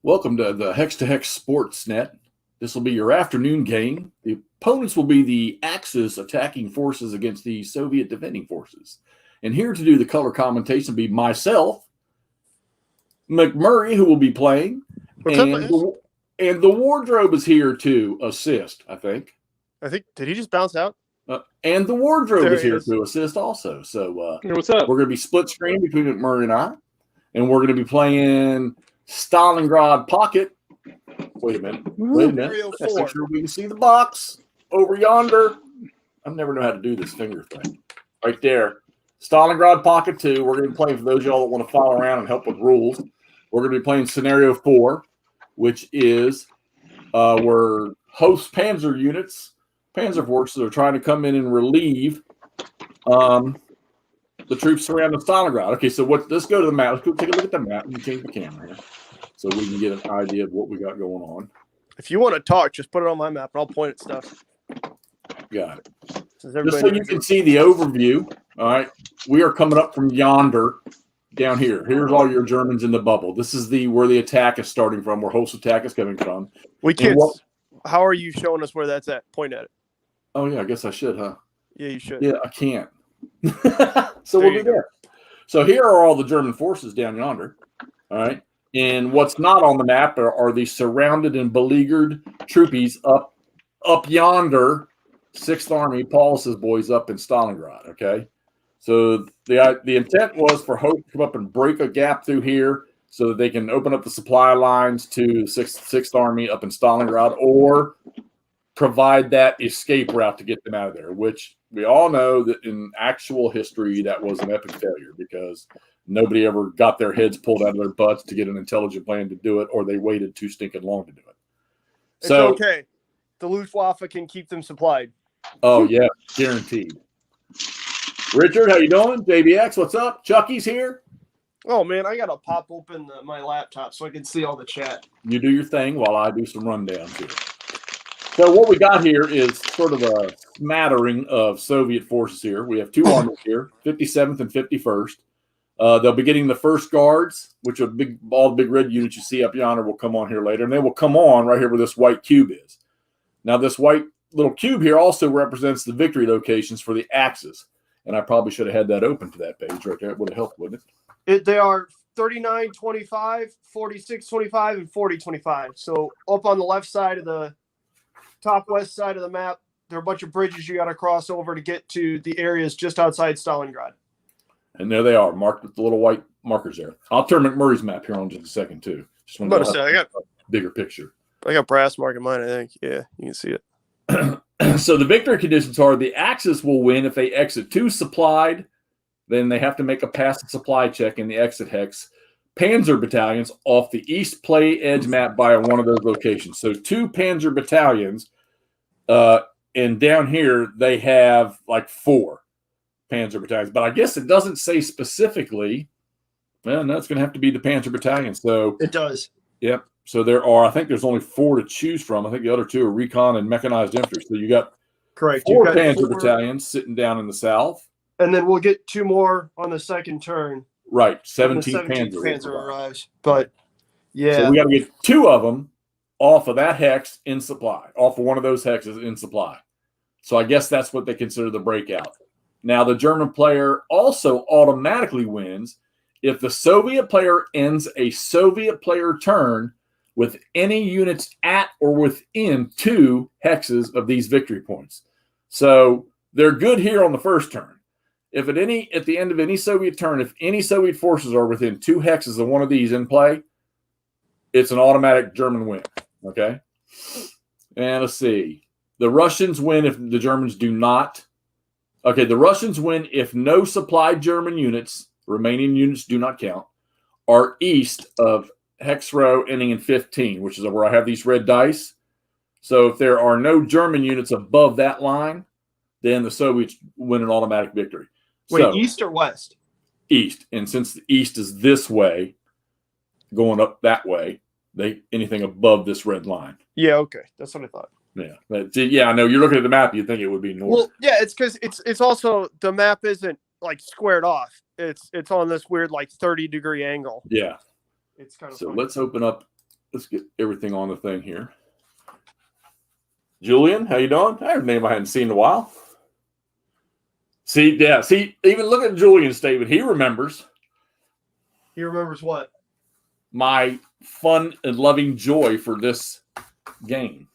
Welcome to the Hex to Hex Sportsnet. This will be your afternoon game. The opponents will be the Axis attacking forces against the Soviet defending forces. And here to do the color commentation will be myself, McMurray, who will be playing, and the wardrobe is here to assist, I think. Did he just bounce out? And the wardrobe is here to assist also. So what's up? We're going to be split screen between McMurray and I, and we're going to be playing Stalingrad Pocket. Wait a minute. Let's make sure we can see the box over yonder. I never know how to do this finger thing. Right there. Stalingrad Pocket 2. We're going to be playing, for those of y'all that want to follow around and help with rules, we're going to be playing Scenario 4, which is where Hoth panzer units, panzer forces, are trying to come in and relieve the troops surrounding Stalingrad. Okay, so let's go to the map. Let's go take a look at the map and change the camera here so we can get an idea of what we got going on. If you want to talk, just put it on my map and I'll point at stuff. Got it. Just so you can see the overview, all right, we are coming up from yonder down here. Here's all your Germans in the bubble. This is where the attack is starting from, where Hoth's attack is coming from. How are you showing us where that's at? Point at it. Oh, yeah, I guess I should, huh? Yeah, you should. Yeah, I can't. So we'll be there. So here are all the German forces down yonder, all right? And what's not on the map are the surrounded and beleaguered troopies up yonder, 6th Army, Paulus's boys up in Stalingrad, okay? So the intent was for Hoth to come up and break a gap through here so that they can open up the supply lines to 6th Army up in Stalingrad, or provide that escape route to get them out of there, which we all know that in actual history that was an epic failure because nobody ever got their heads pulled out of their butts to get an intelligent plan to do it, or they waited too stinking long to do it. It's okay. The Luftwaffe can keep them supplied. Oh, yeah, guaranteed. Richard, how you doing? JBX, what's up? Chucky's here. Oh, man, I got to pop open my laptop so I can see all the chat. You do your thing while I do some rundowns here. So what we got here is sort of a smattering of Soviet forces here. We have two armies here, 57th and 51st. They'll be getting the first guards, which are all the big red units you see up yonder will come on here later. And they will come on right here where this white cube is. Now, this white little cube here also represents the victory locations for the Axis. And I probably should have had that open to that page right there. It would have helped, wouldn't it? They are 39-25, 46-25, and 40-25. So up on the left side of the top west side of the map, there are a bunch of bridges you got to cross over to get to the areas just outside Stalingrad. And there they are, marked with the little white markers there. I'll turn McMurray's map here on just a second, too. Just want to I got a bigger picture. I got brass marking mine, I think. Yeah, you can see it. So the victory conditions are the Axis will win if they exit 2 supplied. Then they have to make a pass and supply check in the exit hex. Panzer battalions off the east play edge map by one of those locations. So 2 Panzer battalions, and down here they have like 4 Panzer battalions. But I guess it doesn't say specifically. Well, no, it's going to have to be the Panzer battalion. So it does. Yep. So I think there's only 4 to choose from. I think the other 2 are recon and mechanized infantry. So you got 4 Panzer battalions sitting down in the south. And then we'll get 2 more on the second turn. Right, 17th Panzer arrives. But, yeah. So we got to get 2 of them off of that hex in supply, off of one of those hexes in supply. So I guess that's what they consider the breakout. Now, the German player also automatically wins if the Soviet player ends a Soviet player turn with any units at or within 2 hexes of these victory points. So they're good here on the first turn. If at the end of any Soviet turn, if any Soviet forces are within 2 hexes of one of these in play, it's an automatic German win. Okay? And let's see. The Russians win if the Germans do not. Okay, the Russians win if no supplied German units, remaining units do not count, are east of hex row ending in 15, which is where I have these red dice. So if there are no German units above that line, then the Soviets win an automatic victory. Wait, east or west? East. And since the east is this way, going up that way, anything above this red line. Yeah, okay. That's what I thought. Yeah, I know. You're looking at the map, you'd think it would be north. Well, yeah, it's because it's also the map isn't like squared off. It's on this weird like 30-degree angle. Yeah. It's kind of so funny. Let's open up let's get everything on the thing here. Julian, how you doing? I heard a name I hadn't seen in a while. See, even look at Julian's statement. He remembers. He remembers what? My fun and loving joy for this game.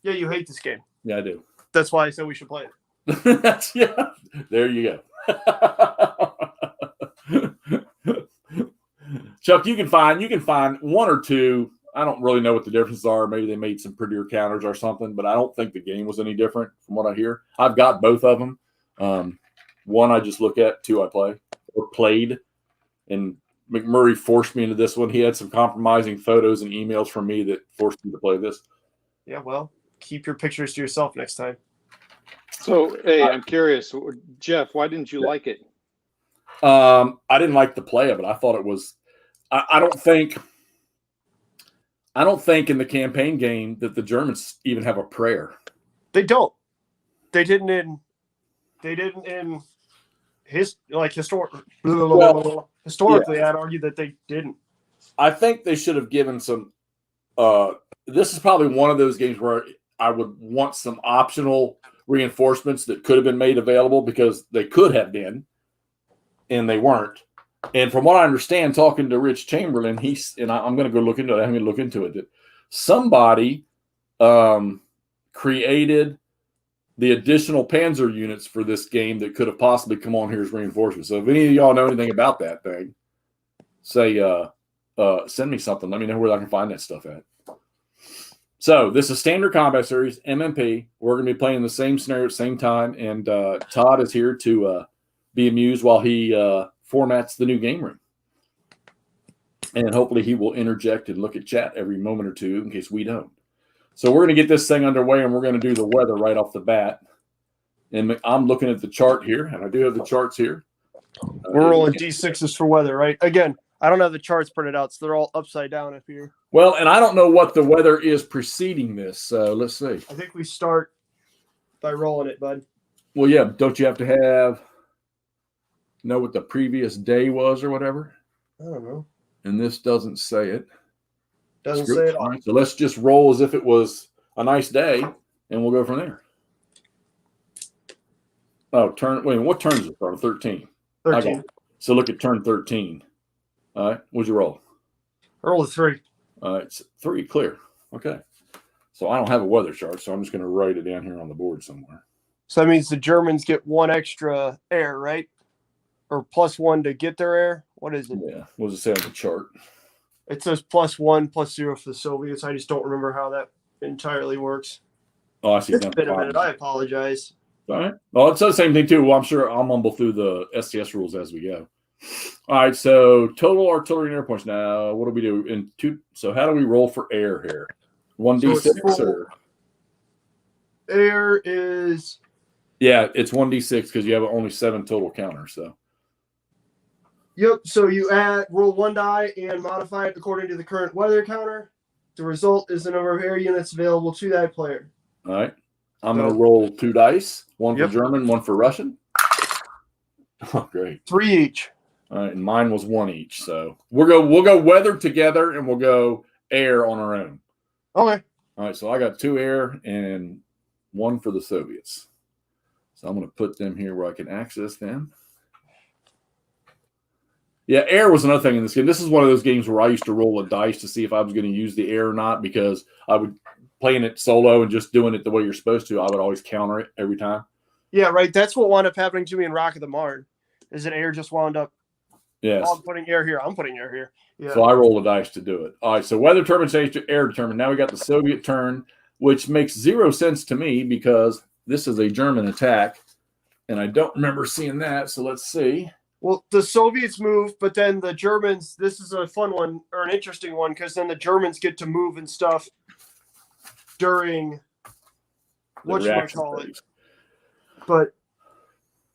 Yeah, you hate this game. Yeah, I do. That's why I said we should play it. Yeah. There you go. Chuck, you can find one or two. I don't really know what the differences are. Maybe they made some prettier counters or something, but I don't think the game was any different from what I hear. I've got both of them. One I just look at, two I play or played. And McMurray forced me into this one. He had some compromising photos and emails from me that forced me to play this. Yeah, well, keep your pictures to yourself next time. So, hey, I'm curious, Jeff, why didn't you like it? I didn't like the play of it. I thought it was. I don't think in the campaign game that the Germans even have a prayer. They don't. They didn't in historically. I'd argue that they didn't. I think they should have given some. This is probably one of those games where I would want some optional reinforcements that could have been made available because they could have been, and they weren't. And from what I understand, talking to Rich Chamberlain, I'm going to go look into it. I'm going to look into it. That somebody created the additional Panzer units for this game that could have possibly come on here as reinforcements. So if any of y'all know anything about that thing, say send me something. Let me know where I can find that stuff at. So this is Standard Combat Series, MMP. We're going to be playing the same scenario at the same time, and Todd is here to be amused while he formats the new game room. And hopefully he will interject and look at chat every moment or two in case we don't. So we're going to get this thing underway, and we're going to do the weather right off the bat. And I'm looking at the chart here, and I do have the charts here. We're rolling D6s for weather, right? Again, I don't have the charts printed out, so they're all upside down up here. Well, and I don't know what the weather is preceding this, so let's see. I think we start by rolling it, bud. Well, yeah, don't you have to know what the previous day was or whatever? I don't know. And this doesn't say it. Doesn't say it all. Right, so let's just roll as if it was a nice day, and we'll go from there. Oh, what turn is it on? 13. 13. So look at turn 13. All right, what'd you roll? Roll a 3. It's 3, clear. Okay. So I don't have a weather chart, so I'm just going to write it down here on the board somewhere. So that means the Germans get 1 extra air, right? Or +1 to get their air? What is it? Yeah. What does it say on the chart? It says +1, +0 for the Soviets. I just don't remember how that entirely works. Oh, I see. It's been a minute. I apologize. All right. Well, it says the same thing, too. Well, I'm sure I'll mumble through the STS rules as we go. All right. So total artillery and air points. Now, what do we do? So how do we roll for air here? 1d6 or? Air is. Yeah, it's 1d6 because you have only 7 total counters. So. Yep. So you roll 1 die and modify it according to the current weather counter. The result is the number of air units available to that player. All right. I'm going to roll 2 dice. One for German, one for Russian. Oh, great. 3 each. All right, and mine was 1 each. So we'll go weather together, and we'll go air on our own. Okay. All right. So I got 2 air and 1 for the Soviets. So I'm going to put them here where I can access them. Yeah, air was another thing in this game. This is one of those games where I used to roll a dice to see if I was going to use the air or not, because I would playing it solo and just doing it the way you're supposed to. I would always counter it every time. Yeah, right. That's what wound up happening to me in Rock of the Marne. Is that air just wound up? Yes. Oh, I'm putting air here. I'm putting air here. Yeah. So I roll the dice to do it. All right. So weather determined, stage air determined. Now we got the Soviet turn, which makes 0 sense to me because this is a German attack, and I don't remember seeing that. So let's see. Well, the Soviets move, but then the Germans, this is a fun one or an interesting one because then the Germans get to move and stuff during what should I call it? But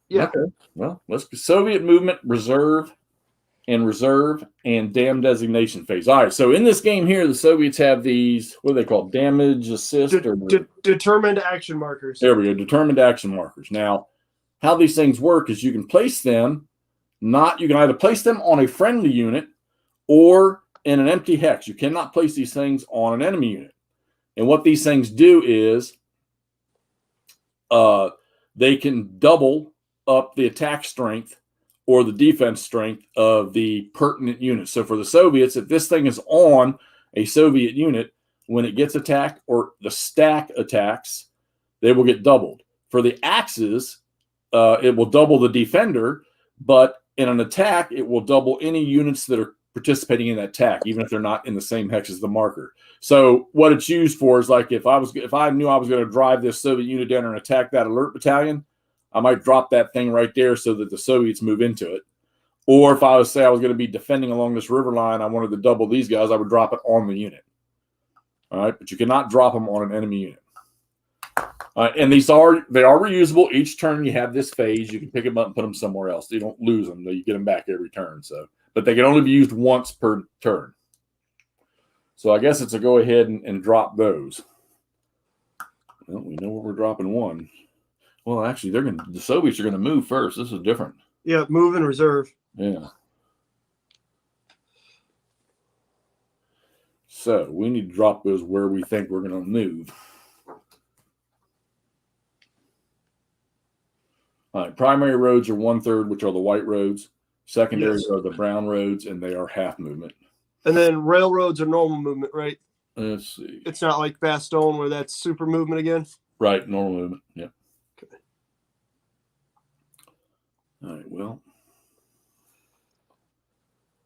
yeah. Okay. Well, let's Soviet movement, reserve, and dam designation phase. All right. So in this game here, the Soviets have these, what are they called? Damage assist or determined action markers. There we go. Determined action markers. Now, how these things work is you can place them. You can either place them on a friendly unit, or in an empty hex. You cannot place these things on an enemy unit. And what these things do is they can double up the attack strength or the defense strength of the pertinent unit. So for the Soviets, if this thing is on a Soviet unit, when it gets attacked or the stack attacks, they will get doubled. For the Axis, it will double the defender, but in an attack, it will double any units that are participating in that attack, even if they're not in the same hex as the marker. So what it's used for is like if I knew I was going to drive this Soviet unit down and attack that alert battalion, I might drop that thing right there so that the Soviets move into it. Or if I was going to be defending along this river line, I wanted to double these guys, I would drop it on the unit. All right, but you cannot drop them on an enemy unit. And they are reusable. Each turn you have this phase. You can pick them up and put them somewhere else. You don't lose them. You get them back every turn. So, but they can only be used once per turn. So I guess it's a go ahead and drop those. Well, we know where we're dropping one. Well, actually, the Soviets are going to move first. This is different. Yeah, move and reserve. Yeah. So we need to drop those where we think we're going to move. All right, primary roads are 1/3, which are the white roads. Secondaries are the brown roads, and they are half movement. And then railroads are normal movement, right? Let's see. It's not like Bastogne where that's super movement again. Right, normal movement. Yeah. Okay. All right, well,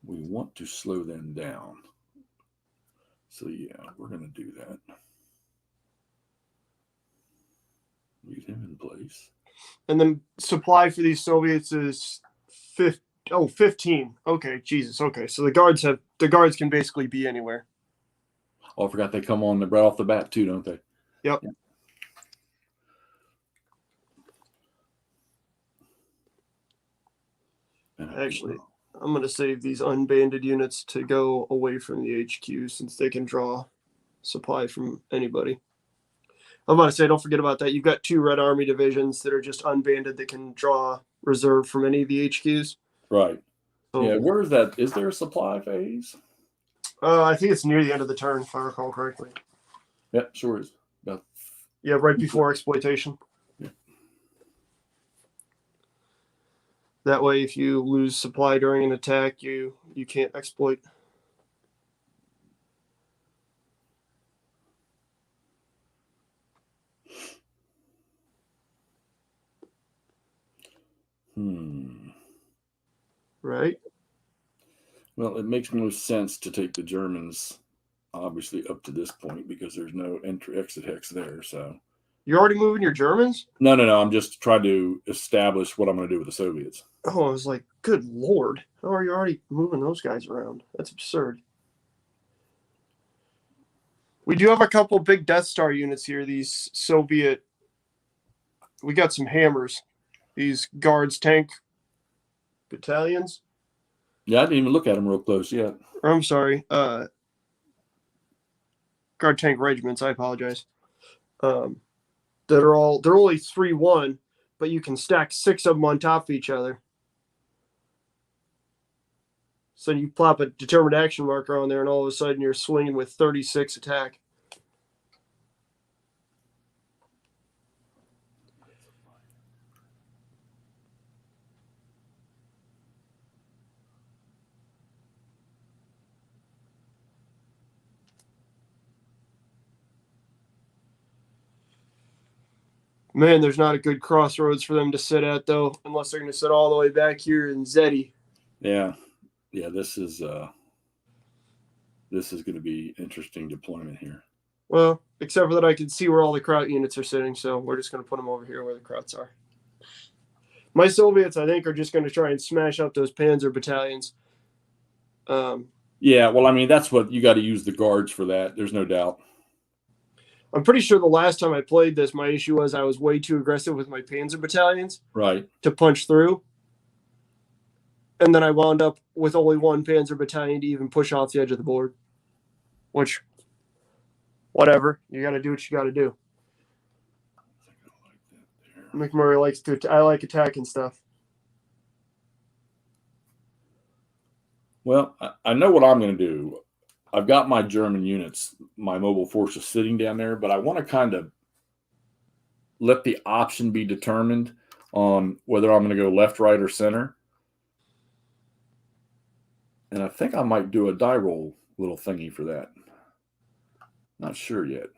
we want to slow them down. So, yeah, we're going to do that. Leave him in place. And then supply for these Soviets is 15. Okay, Jesus. Okay, so the guards can basically be anywhere. Oh, I forgot they come on right off the bat too, don't they? Yep. Yeah. Actually, I'm going to save these unbanded units to go away from the HQ since they can draw supply from anybody. I'm about to say, don't forget about that. You've got 2 Red Army divisions that are just unbanded that can draw reserve from any of the HQs. Right. So, Yeah, where is that? Is there a supply phase? I think it's near the end of the turn, if I recall correctly. Yeah, sure is. Yeah, right before exploitation. Yeah. That way, if you lose supply during an attack, you can't exploit. Right. Well, it makes no sense to take the Germans, obviously, up to this point because there's no exit hex there. So You're already moving your Germans? no. I'm just trying to establish what I'm going to do with the Soviets. Oh, I was like, good Lord. How are you already moving those guys around? That's absurd. We do have a couple big Death Star units here. These Soviet. We got some hammers. These guards tank battalions. Yeah, I didn't even look at them real close yet. Or, I'm sorry. Guard tank regiments. I apologize. They're only 3-1, but you can stack 6 of them on top of each other. So you plop a determined action marker on there, and all of a sudden you're swinging with 36 attack. Man, there's not a good crossroads for them to sit at, though, unless they're going to sit all the way back here in Zeti. Yeah. This is going to be interesting deployment here. Well, except for that, I can see where all the Kraut units are sitting, so we're just going to put them over here where the Krauts are. My Soviets, I think, are just going to try and smash up those Panzer battalions. Yeah, well, I mean, that's what you got to use the guards for that. There's no doubt. I'm pretty sure the last time I played this, my issue was I was way too aggressive with my Panzer battalions Right. to punch through. And then I wound up with only 1 Panzer battalion to even push off the edge of the board. Which, whatever. You got to do what you got to do. McMurray likes to. I like attacking stuff. Well, I know what I'm going to do. I've got my German units, my mobile forces sitting down there, but I want to kind of let the option be determined on whether I'm going to go left, right, or center. And I think I might do a die roll little thingy for that. Not sure yet.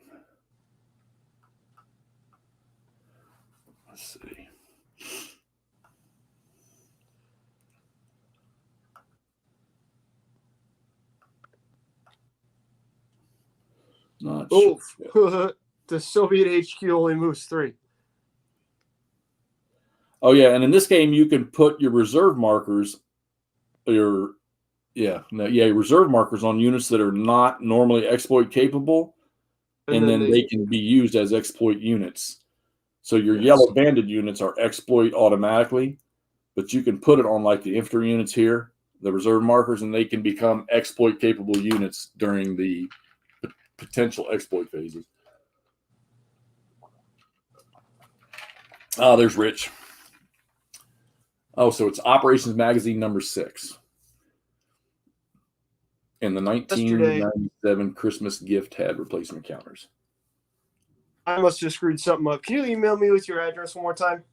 Let's see. Not sure. The Soviet HQ only moves 3. Oh yeah, and in this game you can put your reserve markers, reserve markers on units that are not normally exploit capable, and then they can be used as exploit units. So your yellow banded units are exploit automatically, but you can put it on like the infantry units here, the reserve markers, and they can become exploit capable units during the potential exploit phases. Oh, there's Rich. Oh, so it's Operations Magazine number 6. And the 1997 Christmas gift had replacement counters. I must have screwed something up. Can you email me with your address one more time?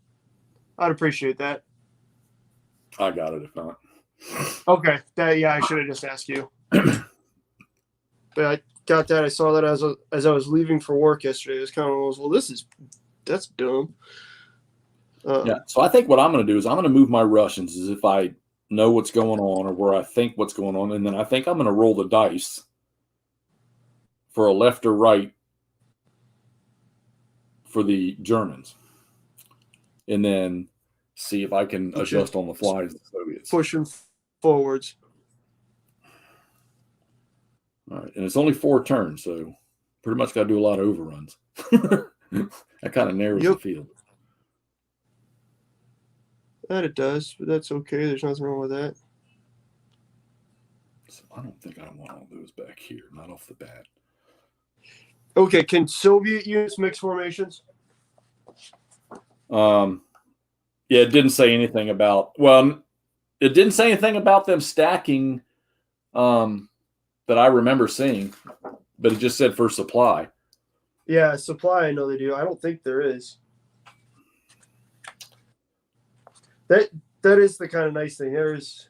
I'd appreciate that. I got it if not. Okay. I should have just asked you. But I got that. I saw that as I was leaving for work yesterday. It was kind of, that's dumb. Yeah. So I think what I'm going to do is I'm going to move my Russians as if I know what's going on or where I think what's going on. And then I think I'm going to roll the dice for a left or right for the Germans. And then see if I can adjust on the fly as the Soviets. Pushing forwards. All right. And it's only 4 turns, so pretty much got to do a lot of overruns. That kind of narrows the field. That it does, but that's okay. There's nothing wrong with that. So I don't think I want all those back here, not off the bat. Okay, can Soviet units mix formations? Yeah, it didn't say anything about them stacking that I remember seeing, but it just said for supply. Yeah, supply, I know they do. I don't think there is. That is the kind of nice thing. There is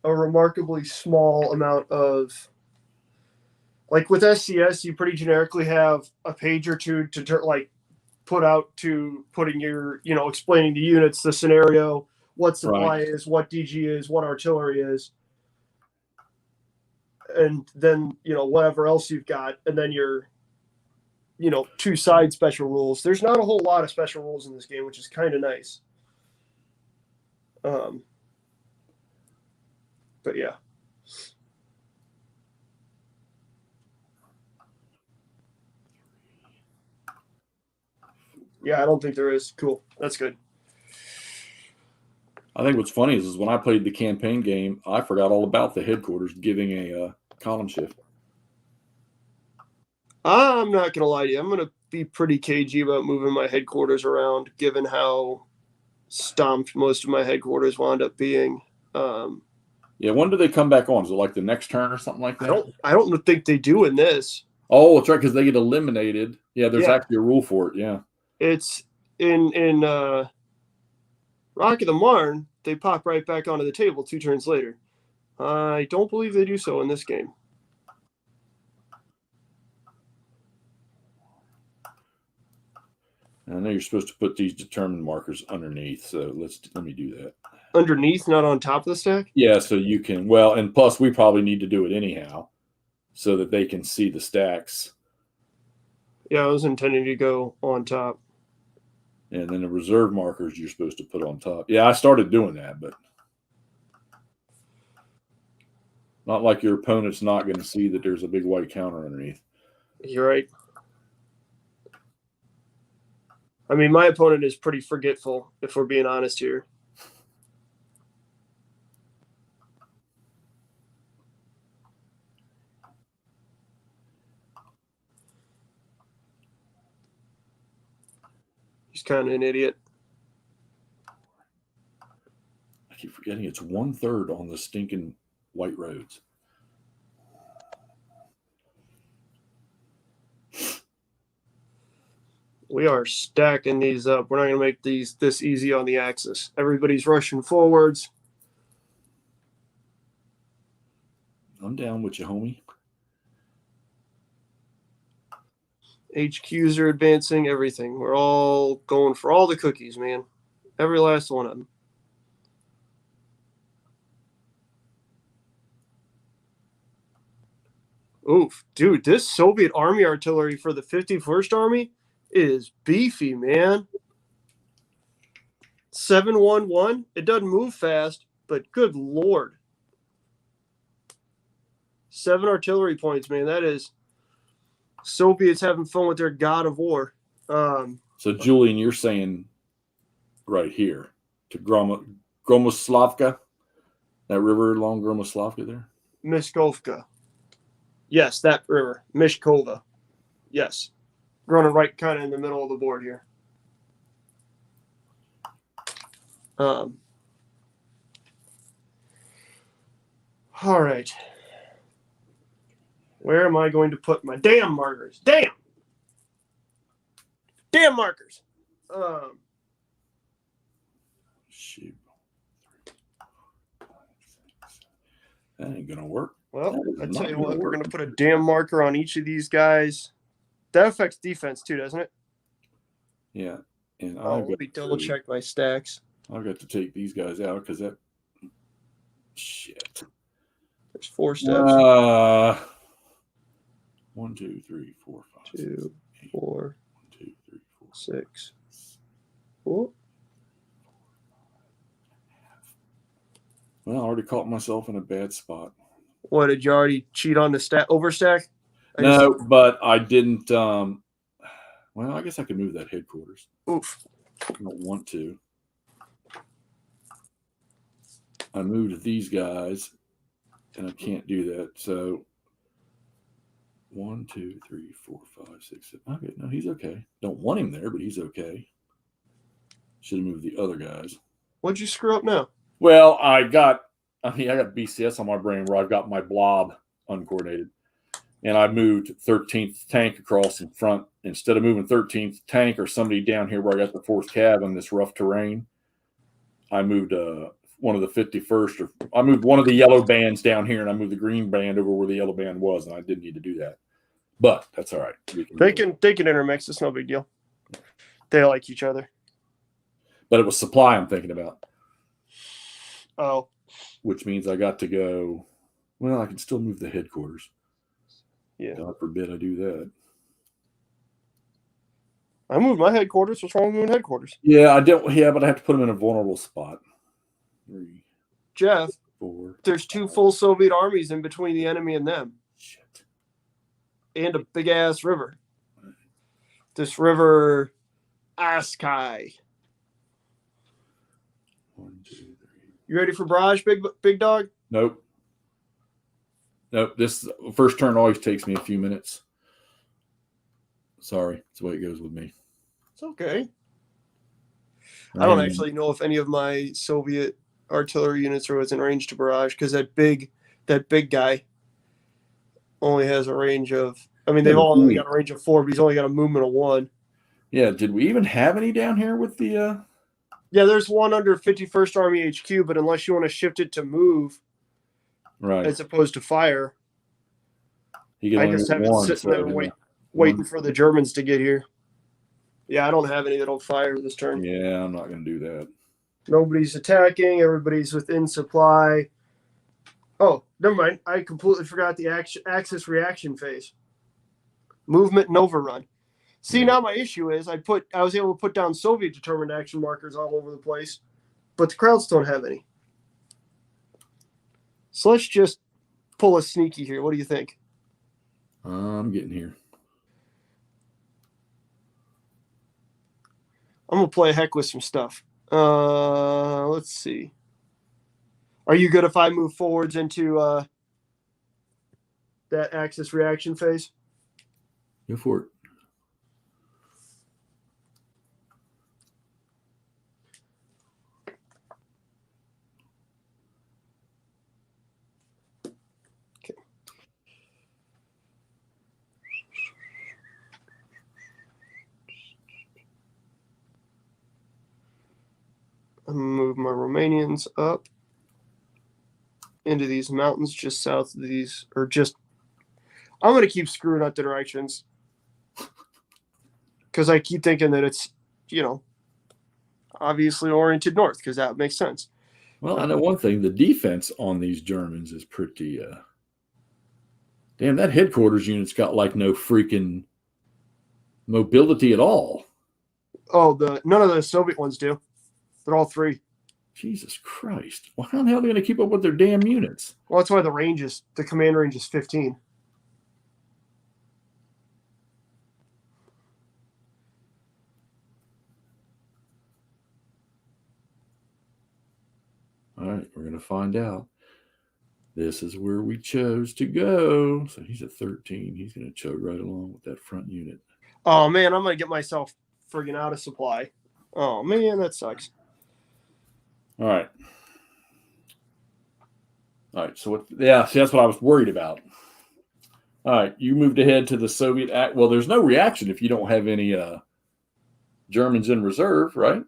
a remarkably small amount of, like with SCS, you pretty generically have a page or two to put out to putting your, explaining the units, the scenario, what supply is, what DG is, what artillery is, and then, whatever else you've got, and then your, 2 side special rules. There's not a whole lot of special rules in this game, which is kind of nice. But yeah. Yeah, I don't think there is. Cool. That's good. I think what's funny is when I played the campaign game, I forgot all about the headquarters giving a column shift. I'm not going to lie to you. I'm going to be pretty cagey about moving my headquarters around, given how stomped most of my headquarters wound up being. Yeah, when do they come back on? Is it like the next turn or something like that? I don't think they do in this. Oh, that's right, because they get eliminated. Yeah, there's actually a rule for it. Yeah, it's in Rock of the Marne. They pop right back onto the table 2 turns later. I don't believe they do so in this game. I know you're supposed to put these determined markers underneath, so let me do that. Underneath, not on top of the stack? Yeah, so you can, and plus we probably need to do it anyhow so that they can see the stacks. Yeah, I was intending to go on top. And then the reserve markers you're supposed to put on top. Yeah, I started doing that, but not like your opponent's not going to see that there's a big white counter underneath. You're right. I mean, my opponent is pretty forgetful, if we're being honest here. He's kind of an idiot. I keep forgetting it's 1/3 on the stinking white roads. We are stacking these up. We're not going to make this easy on the Axis. Everybody's rushing forwards. I'm down with you, homie. HQs are advancing, everything. We're all going for all the cookies, man. Every last one of them. Oof, dude, this Soviet Army artillery for the 51st Army is beefy, man. 711. It doesn't move fast, but good lord. 7 artillery points, man. That is Soviets having fun with their god of war. So, Julian, you're saying right here to Gromoslavka, that river along Gromoslavka there? Mishkovka. Yes, that river. Mishkova. Yes. Running right kind of in the middle of the board here. All right. Where am I going to put my damn markers? Damn markers. Shoot. That ain't going to work. Well, I tell you what, we're going to put a damn marker on each of these guys. That affects defense too, doesn't it? Yeah. And let me double check my stacks. I've got to take these guys out because that shit. There's 4 steps. 1, 2, 3, 4, 5, 2, 6, 4, 1, 2, 3, 4, 6. Oh. Well, I already caught myself in a bad spot. What, did you already cheat on the overstack? No, but I didn't. Well, I guess I could move that headquarters. Oof. I don't want to. I moved these guys, and I can't do that. So 1, 2, 3, 4, 5, 6, 7. Okay, no, he's okay. Don't want him there, but he's okay. Should have moved the other guys. What'd you screw up now? Well, I got BCS on my brain where I've got my blob uncoordinated. And I moved 13th tank across in front. Instead of moving 13th tank or somebody down here where I got the 4th cab on this rough terrain, I moved one of the 51st. Or I moved one of the yellow bands down here, and I moved the green band over where the yellow band was, and I didn't need to do that. But that's all right. They can intermix. It's no big deal. They like each other. But it was supply I'm thinking about. Oh. Which means I got to go. Well, I can still move the headquarters. Yeah. God forbid I do that. I moved my headquarters. What's wrong with moving headquarters? Yeah, I don't. Yeah, but I have to put them in a vulnerable spot. 3, Jeff, 4. there's 2 full Soviet armies in between the enemy and them. Shit. And a big ass river. This river, Askai. 1, 2, 3. You ready for barrage, big dog? Nope. This first turn always takes me a few minutes. Sorry, that's the way it goes with me. It's okay. I don't actually know if any of my Soviet artillery units are within range to barrage because that big guy only has a range of. I mean, they've all only got a range of 4, but he's only got a movement of 1. Yeah. Did we even have any down here with the? Yeah, there's one under 51st Army HQ, but unless you want to shift it to move, right, as opposed to fire, I just have it sitting there waiting for the Germans to get here. Yeah, I don't have any that'll fire this turn. Yeah, I'm not going to do that. Nobody's attacking. Everybody's within supply. Oh, never mind. I completely forgot the Axis reaction phase. Movement and overrun. See, now my issue is I was able to put down Soviet determined action markers all over the place, but the Krauts don't have any. So let's just pull a sneaky here. What do you think? I'm getting here. I'm going to play heck with some stuff. Let's see. Are you good if I move forwards into that Axis reaction phase? Go for it. I'm gonna move my Romanians up into these mountains just south of these, or just, I'm going to keep screwing up the directions because I keep thinking that it's, obviously oriented north because that makes sense. Well, I know one thing. The defense on these Germans is pretty, damn, that headquarters unit's got like no freaking mobility at all. Oh, none of the Soviet ones do. They're all 3. Jesus Christ. Well, how the hell are they going to keep up with their damn units? Well, that's why the command range is 15. All right, we're going to find out. This is where we chose to go. So he's at 13. He's going to chug right along with that front unit. Oh, man, I'm going to get myself friggin' out of supply. Oh, man, that sucks. All right. All right, so see, that's what I was worried about. All right, you moved ahead to the Soviet act. Well, there's no reaction if you don't have any Germans in reserve, right?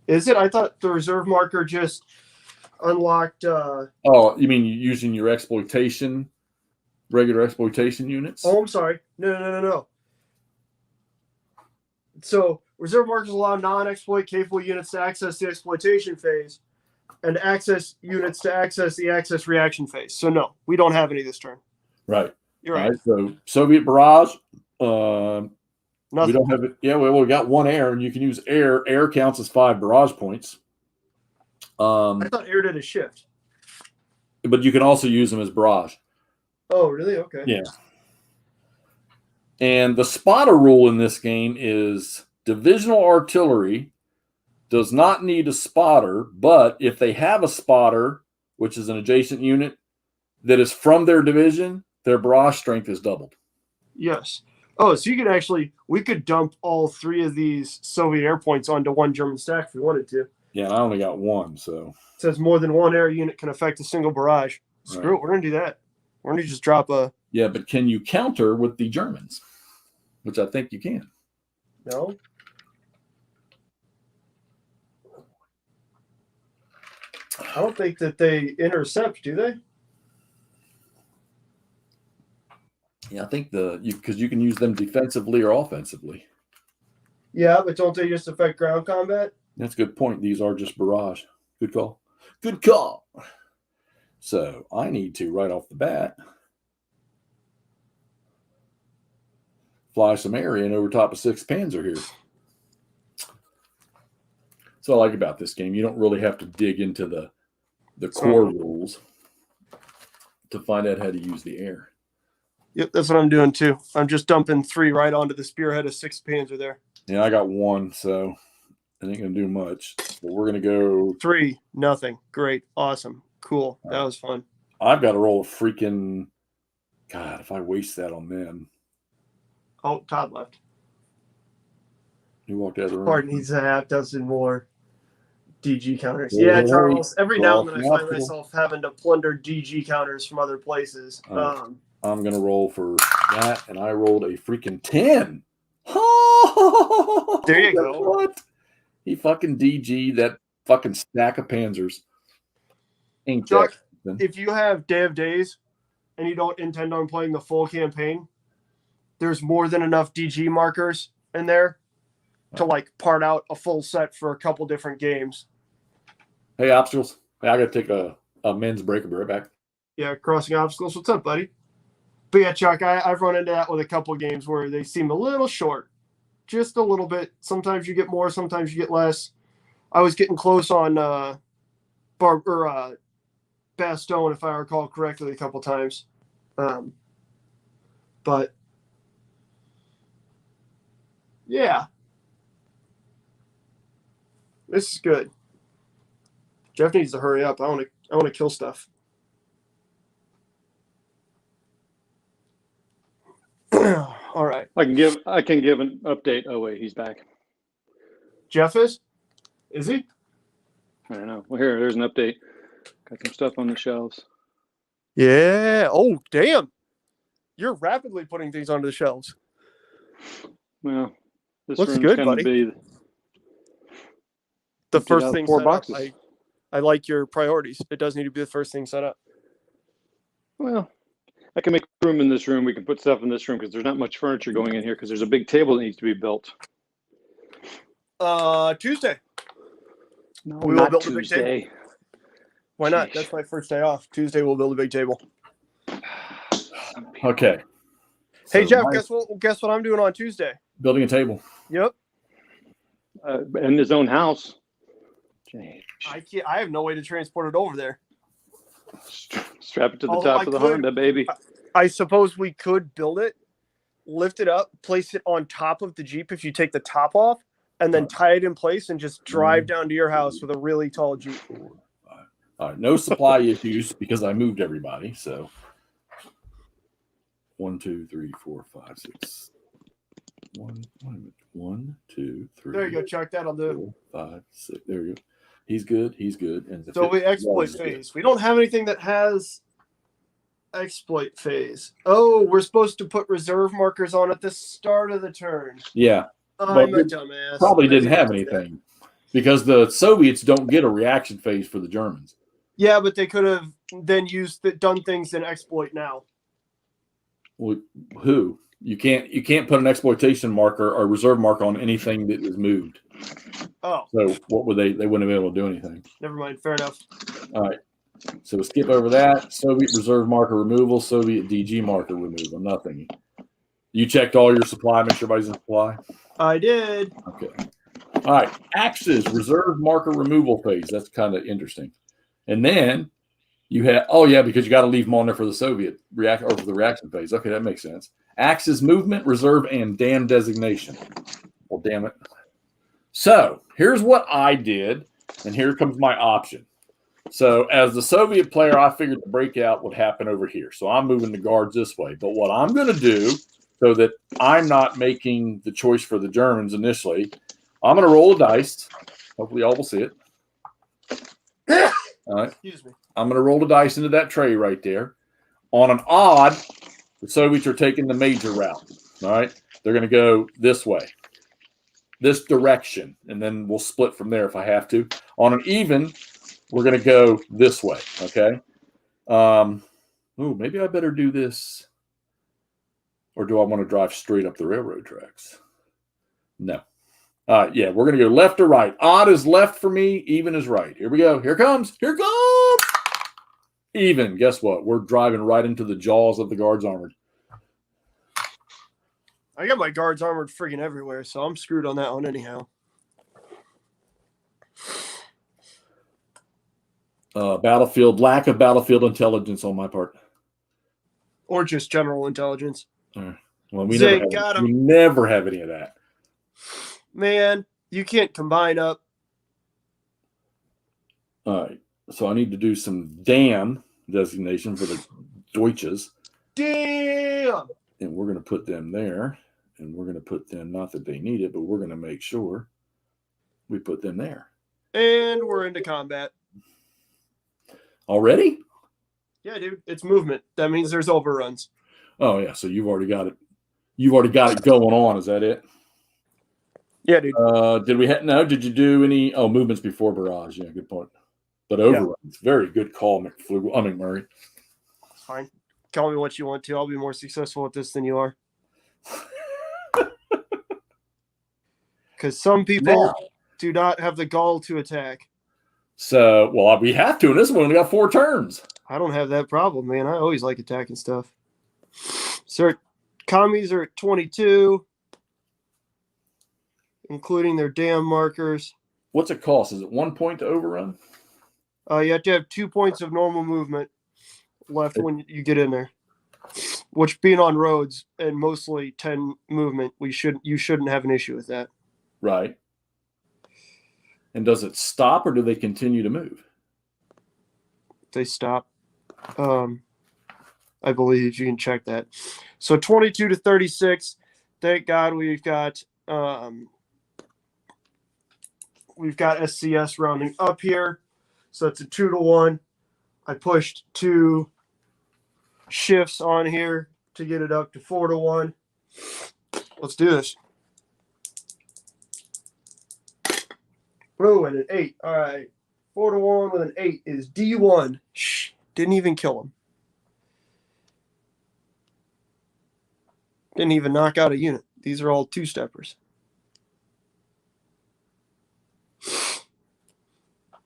Is it? I thought the reserve marker just unlocked. Oh, you mean using your regular exploitation units? Oh, I'm sorry. No. So reserve markers allow non-exploit capable units to access the exploitation phase and access units to access the access reaction phase. So no, we don't have any this turn. Right. You're right. So Soviet barrage. Nothing. We don't have it. Yeah, well, we got 1 air, and you can use air. Air counts as 5 barrage points. I thought air did a shift. But you can also use them as barrage. Oh, really? Okay. Yeah. And the spotter rule in this game is divisional artillery does not need a spotter, but if they have a spotter, which is an adjacent unit that is from their division, their barrage strength is doubled. Yes. Oh, so we could dump all 3 of these Soviet air points onto 1 German stack if we wanted to. Yeah, and I only got 1, so. It says more than 1 air unit can affect a single barrage. Screw it, we're going to do that. We're going to just drop a... Yeah, but can you counter with the Germans? Which I think you can. No. I don't think that they intercept, do they? Yeah, I think because you can use them defensively or offensively. Yeah, but don't they just affect ground combat? That's a good point. These are just barrage. Good call. Good call. So I need to, right off the bat, fly some Aryan over top of 6 Panzer here. That's what I like about this game. You don't really have to dig into the core rules to find out how to use the air. Yep, that's what I'm doing too. I'm just dumping 3 right onto the spearhead of 6 Panzer there. Yeah, I got 1, so it ain't going to do much. But we're going to go 3, nothing. Great. Awesome. Cool. That was fun. I've got to roll a freaking... God, if I waste that on them. Oh, Todd left. He walked out of the room. Pardon, he's a half dozen more DG counters. Yeah, Charles. Every now and then I find myself having to plunder DG counters from other places. I'm going to roll for that, and I rolled a freaking 10. There you go. What? He fucking DG that fucking stack of Panzers. Ain't Chuck, that? if you have Day of Days and you don't intend on playing the full campaign, there's more than enough DG markers in there to part out a full set for a couple different games. Hey, obstacles. Hey, I got to take a men's break. I'll be right back. Yeah, crossing obstacles. What's up, buddy? But yeah, Chuck, I've run into that with a couple games where they seem a little short. Just a little bit. Sometimes you get more, sometimes you get less. I was getting close on Bastogne, if I recall correctly, a couple times. But yeah. This is good. Jeff needs to hurry up. I want to kill stuff. All right. I can give an update. Oh wait, he's back. Jeff is? Is he? I don't know. Well, there's an update. Got some stuff on the shelves. Yeah. Oh, damn. You're rapidly putting things onto the shelves. Well, this looks room's good, gonna buddy. be. the Emptied first out thing 4 set up. boxes. I like your priorities. It does need to be the first thing set up. Well, I can make room in this room. We can put stuff in this room because there's not much furniture going in here because there's a big table that needs to be built. Tuesday. No, We will not build a big table. Tuesday. Why not? Jeez. That's my first day off. Tuesday we'll build a big table. Okay. Hey So Jeff, my- guess what I'm doing on Tuesday? building a table. Yep. In his own house. Jeez. I have no way to transport it over there. Strap it to the Although top I of the could- Honda, baby. I suppose we could build it, lift it up, place it on top of the Jeep if you take the top off, and then tie it in place and just drive down to your house with a really tall Jeep. All right, no supply issues because I moved everybody. So 1, 2, 3, 4, 5, 6. 1, 2, 3. There you go, Chuck. That'll do. 4, 5, 6. There you go. He's good. He's good. And the So we fifth exploit one is good. phase. We don't have anything that has exploit phase. Oh, we're supposed to put reserve markers on at the start of the turn. Yeah, I'm a we dumbass. probably I didn't have do that. anything because the Soviets don't get a reaction phase for the Germans. Yeah, but they could have then done things in exploit now. Well, who? You can't put an exploitation marker or reserve marker on anything that is moved. Oh, So what would they wouldn't have been able to do anything. never mind. Fair enough. All right. So we skip over that. Soviet reserve marker removal, Soviet DG marker removal. Nothing. You checked all your supply, make sure everybody's in supply? I did. Okay. All right. Axis reserve marker removal phase. That's kind of interesting. And then you had, because you got to leave them on there for the Soviet react or for the reaction phase. Okay, that makes sense. Axis movement, reserve, and dam designation. Well, damn it. So here's what I did, and here comes my option. So as the Soviet player, I figured the breakout would happen over here. So I'm moving the guards this way. But what I'm going to do, so that I'm not making the choice for the Germans initially, I'm going to roll a dice. Hopefully y'all will see it. All right. Excuse me. I'm going to roll the dice into that tray right there. On an odd, the Soviets are taking the major route. All right. They're going to go this way, this direction, and then we'll split from there if I have to. On an even, we're going to go this way. Okay. Maybe I better do this. Or do I want to drive straight up the railroad tracks? No. Yeah, we're going to go left to right. Odd is left for me. Even is right. Here we go. Here comes. Here comes. Even. Guess what? We're driving right into the jaws of the guards armored. I got my guards armored friggin' everywhere, so I'm screwed on that one anyhow. Lack of battlefield intelligence on my part. Or just general intelligence. Well, we Zay, never, got have, him. we never have any of that. Man, you can't combine up. All right. So I need to do some dam designation for the Deutsches. Damn! And we're going to put them there. And we're going to put them, not that they need it, but we're going to make sure we put them there. And we're into combat. Already? Yeah, dude. It's movement. That means there's overruns. Oh, yeah. So you've already got it. You've already got it going on. Is that it? Yeah, dude. Did you do any movements before barrage? Yeah, good point. But overruns. Very good call, McMurray. It's fine. Call me what you want to. I'll be more successful at this than you are. Because some people do not have the gall to attack. So, we have to. And this one only got 4 turns. I don't have that problem, man. I always like attacking stuff. So, commies are at 22, including their dam markers. What's it cost? Is it 1 point to overrun? You have to have 2 points of normal movement left when you get in there. Which, being on roads and mostly 10 movement, you shouldn't have an issue with that. Right. And does it stop or do they continue to move? They stop. I believe you can check that. So 22 to 36. Thank God we've got SCS rounding up here. So it's a 2-to-1. I pushed 2 shifts on here to get it up to 4-to-1. Let's do this. Oh, and an 8. All right. 4-1 with an 8 is D1. Shh. Didn't even kill him. Didn't even knock out a unit. These are all 2-steppers.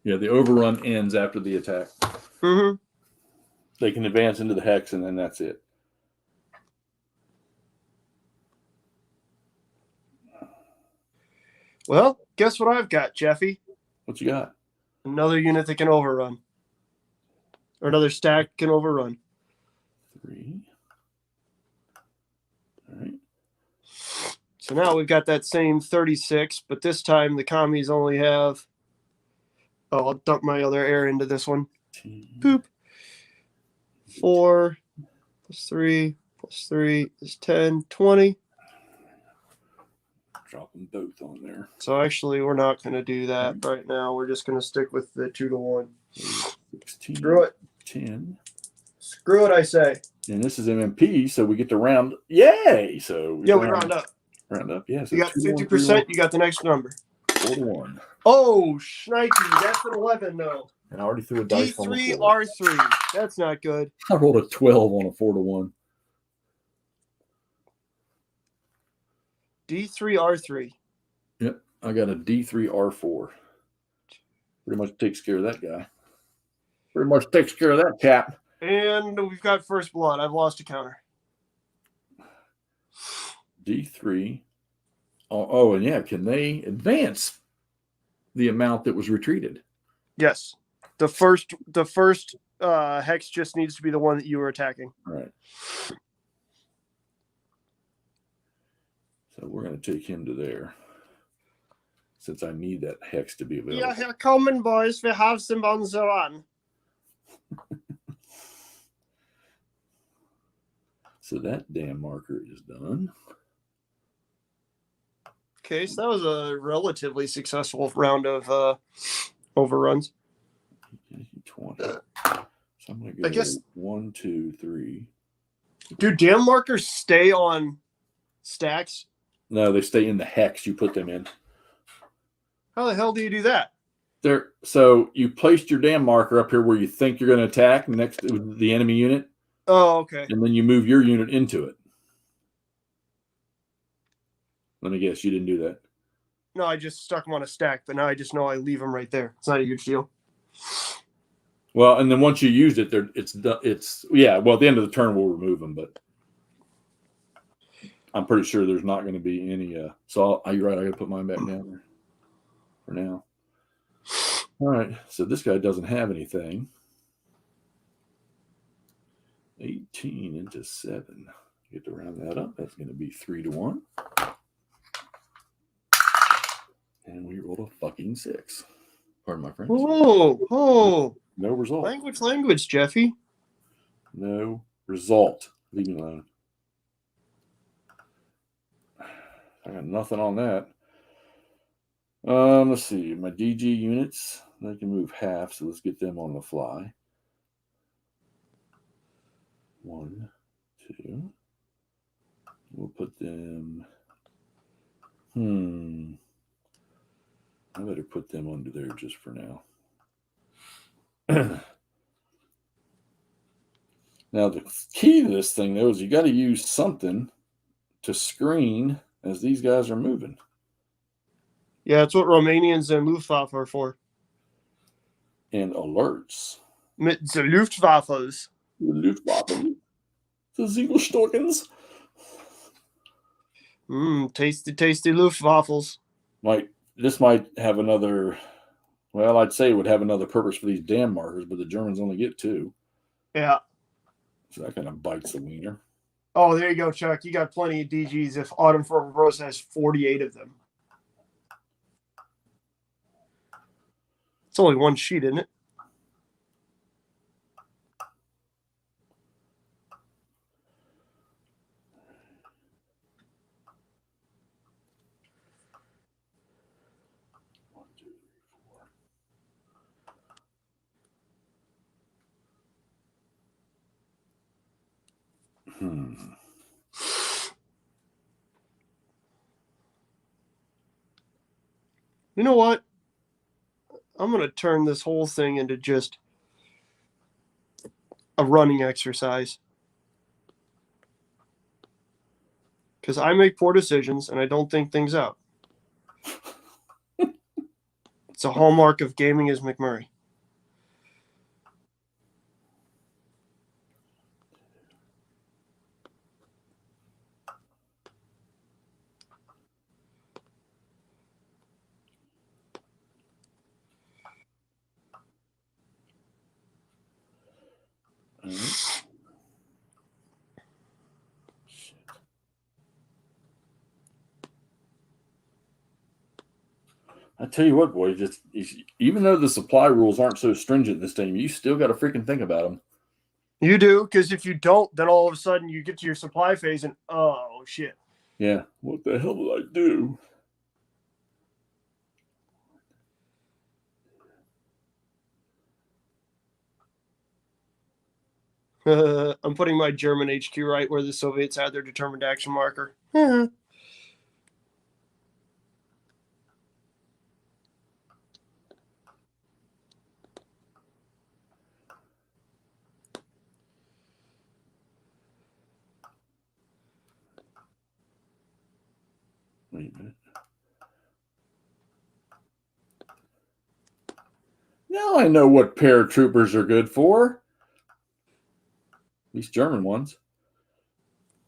Yeah, the overrun ends after the attack. Mm-hmm. They can advance into the hex, and then that's it. Well, guess what I've got, Jeffy? What you got? Another unit that can overrun. Or another stack can overrun. 3. All right. So now we've got that same 36, but this time the commies only have... Oh, I'll dump my other air into this one. Boop. 4 plus 3 plus 3 is 10, 20. Drop them both on there. So actually, we're not going to do that right now. We're just going to stick with the 2-1. 16. Screw it. 10. Screw it, I say. And this is MMP, so we get to round. Yay! So we round up. Round up, yeah. So you got 50%. You got the next number. 4-1. Oh, shnikey. That's an 11, though. And I already threw a dice D3 on the 4. R3. That's not good. I rolled a 12 on a 4-1. D3 R3. Yep, I got a D3 R4. Pretty much takes care of that guy. Pretty much takes care of that cap. And we've got first blood. I've lost a counter. D3. Oh, and yeah, can they advance the amount that was retreated? Yes. The first hex just needs to be the one that you were attacking. All right. So we're going to take him to there. Since I need that hex to be available. Yeah, here kommen, boys. We have them on the run. So that damn marker is done. Okay, so that was a relatively successful round of overruns. 20. So I'm going to go 1, 2, 3. Do damn markers stay on stacks? No, they stay in the hex you put them in. How the hell do you do that? So you placed your damn marker up here where you think you're going to attack next to the enemy unit. Oh, okay. And then you move your unit into it. Let me guess, you didn't do that. No, I just stuck them on a stack, but now I just know I leave them right there. It's not a huge deal. Well, and then once you used it, it's yeah. Well, at the end of the turn, we'll remove them, but I'm pretty sure there's not going to be any. So you're right. I got to put mine back down there for now. All right. So this guy doesn't have anything. 18 into 7. Get to round that up. That's going to be 3-1. And we rolled a fucking 6. Pardon my friends. Oh. No result. Language, Jeffy. No result. Leave me alone. I got nothing on that. Let's see. My DG units, they can move half, so let's get them on the fly. 1, 2. We'll put them. I better put them under there just for now. Now, the key to this thing, though, is you got to use something to screen as these guys are moving. Yeah, that's what Romanians and Luftwaffe are for. And alerts. Mit the Luftwaffes. The Luftwaffe. The Ziegelstockens. Tasty Luftwaffles. This might have another, well, I'd say it would have another purpose for these damn markers, but the Germans only get 2. Yeah. So that kind of bites the wiener. Oh, there you go, Chuck. You got plenty of DGs if Autumn for Rose has 48 of them. It's only one sheet, isn't it? You know what? I'm going to turn this whole thing into just a running exercise. Because I make poor decisions and I don't think things out. It's a hallmark of gaming as McMurray. I tell you what, boy, even though the supply rules aren't so stringent this time, you still got to freaking think about them. You do, because if you don't, then all of a sudden you get to your supply phase and, oh, shit. Yeah, what the hell did I do? I'm putting my German HQ right where the Soviets had their determined action marker. Wait a minute. Now I know what paratroopers are good for. These German ones.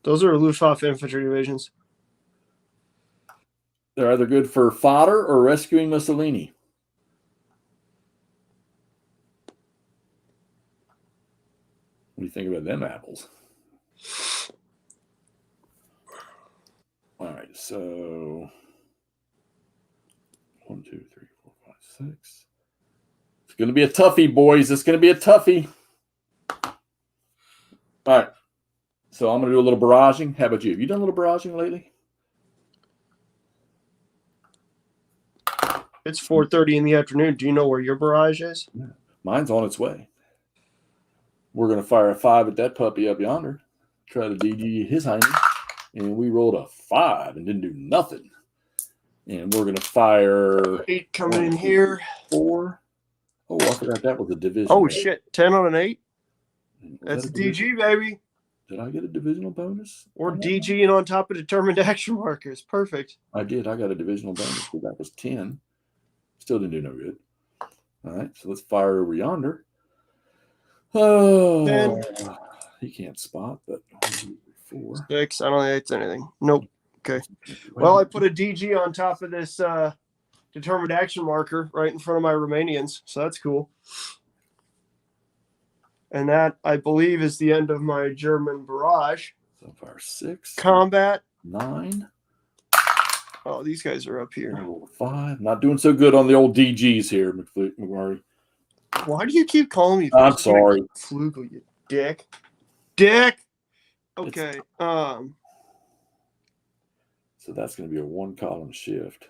Those are Luftwaffe infantry divisions. They're either good for fodder or rescuing Mussolini. What do you think about them apples? All right, so 1, 2, 3, 4, 5, 6. It's going to be a toughie, boys. It's going to be a toughie. All right, so I'm going to do a little barraging. How about you? Have you done a little barraging lately? It's 4:30 in the afternoon. Do you know where your barrage is? Yeah. Mine's on its way. We're going to fire a 5 at that puppy up yonder. Try to DG his hiney. And we rolled a 5 and didn't do nothing. And we're going to fire 8 coming in here. 4. Oh, I forgot that was a division. Oh, shit. 10 on an 8? Was That's that a DG, baby. Did I get a divisional bonus? Or DG and on top of determined action markers. Perfect. I did. I got a divisional bonus, but that was 10. Still didn't do no good. All right, so let's fire over yonder. Oh, 10. He can't spot, but 1, 2, 3, 4. 6. I don't think it's anything. Nope. Okay. Well, I put a DG on top of this determined action marker right in front of my Romanians, so that's cool. And that, I believe, is the end of my German barrage. So far 6. Combat. 9. Oh, these guys are up here. 5. Not doing so good on the old DGs here, McMurray. Why do you keep calling me? I'm sorry. Flugel, you dick. Dick. Okay. So that's going to be a 1-column shift.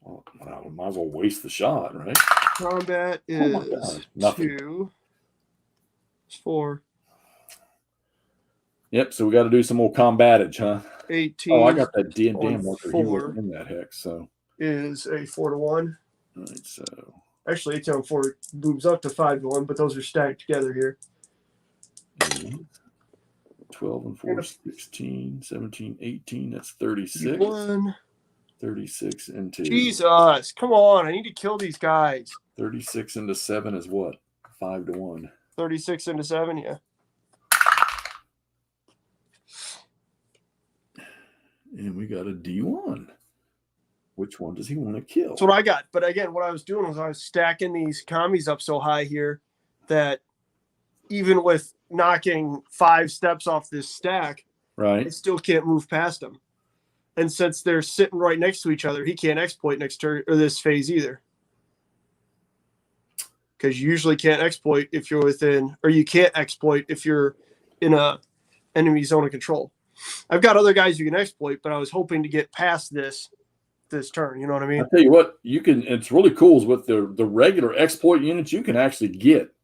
Well, I might as well waste the shot, right? Combat is 2. 4. Yep, so we got to do some more combatage, huh? 18. Oh, I got that damn marker. He 4 wasn't in that hex, so. is a 4-1. All right, so. Actually, 18 on 4 moves up to 5-1, but those are stacked together here. 12 and 4, 16, 17, 18. That's 36. 1. 36 into. Jesus, come on. I need to kill these guys. 36 into 7 is what? 5-1. 36 into 7, yeah. And we got a D1. Which one does he want to kill? That's what I got. But again, what I was doing was I was stacking these commies up so high here that even with knocking 5 steps off this stack, Right. I still can't move past them. And since they're sitting right next to each other, he can't exploit next turn or this phase either. Because you usually can't exploit if you're within, or you can't exploit if you're in a enemy zone of control. I've got other guys you can exploit, but I was hoping to get past this turn. You know what I mean? I'll tell you what, you can. It's really cool is with the regular exploit units, you can actually get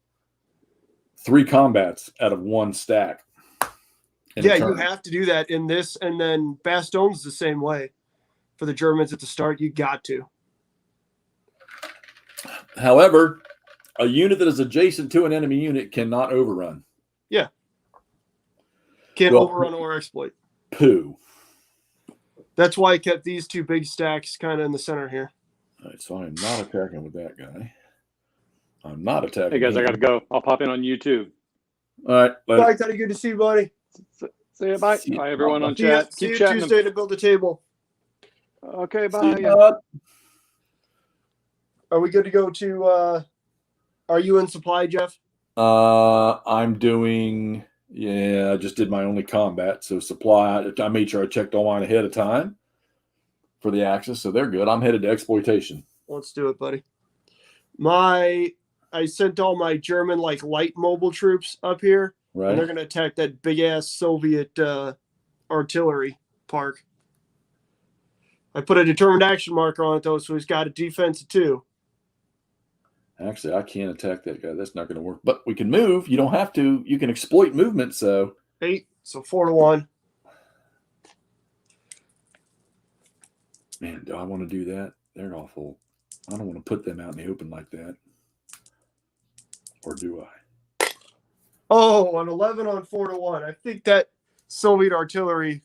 3 combats out of 1 stack. Yeah, you have to do that in this, and then Bastion's the same way. For the Germans at the start, you got to. However, a unit that is adjacent to an enemy unit cannot overrun. Yeah. Can't overrun or exploit. Poo. That's why I kept these two big stacks kind of in the center here. All right, so I am not attacking with that guy. I'm not attacking. Hey guys, him. I gotta go. I'll pop in on YouTube. All right. Bye, Teddy. Good to see you, buddy. See you. Bye. See you. Bye, everyone on See you, chat. see Keep you chatting. Tuesday to build the table. Okay, See bye. you, bud. Are we good to go to? Are you in supply, Jeff? I'm doing. Yeah, I just did my only combat. So supply. I made sure I checked all mine ahead of time for the Axis, so they're good. I'm headed to exploitation. Let's do it, buddy. I sent all my German light mobile troops up here, Right. and they're gonna attack that big ass Soviet artillery park. I put a determined action marker on it though, so he's got a defense of 2. Actually, I can't attack that guy. That's not going to work. But we can move. You don't have to. You can exploit movement. So 8, so 4-1. Man, do I want to do that? They're awful. I don't want to put them out in the open like that. Or do I? Oh, an 11 on 4-1. I think that Soviet artillery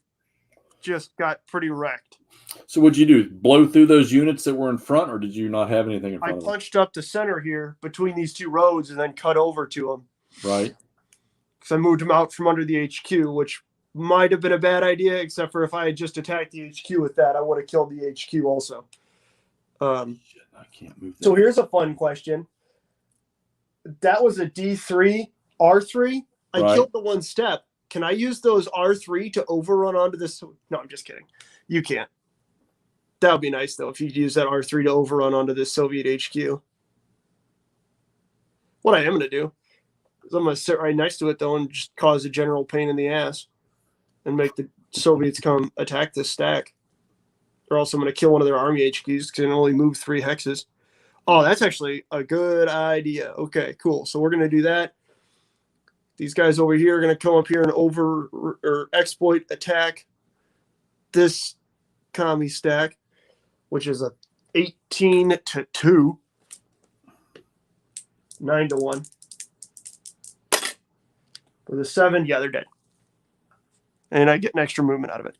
just got pretty wrecked. So what'd you do? Blow through those units that were in front, or did you not have anything in I front of them? punched up the center here between these 2 roads and then cut over to them. Right. Because I moved them out from under the HQ, which might have been a bad idea, except for if I had just attacked the HQ with that, I would have killed the HQ also. Shit, I can't move that. So here's a fun question. That was a D3, R3. I Right. killed the 1 step. Can I use those R3 to overrun onto this? No, I'm just kidding. You can't. That would be nice, though, if you could use that R3 to overrun onto this Soviet HQ. What I am going to do is I'm going to sit right next to it, though, and just cause a general pain in the ass and make the Soviets come attack this stack. Or else I'm going to kill one of their army HQs because they can only move 3 hexes. Oh, that's actually a good idea. Okay, cool. So we're going to do that. These guys over here are going to come up here and or exploit attack this commie stack, which is a 18-2, 9-1. With a 7, yeah, they're dead. And I get an extra movement out of it.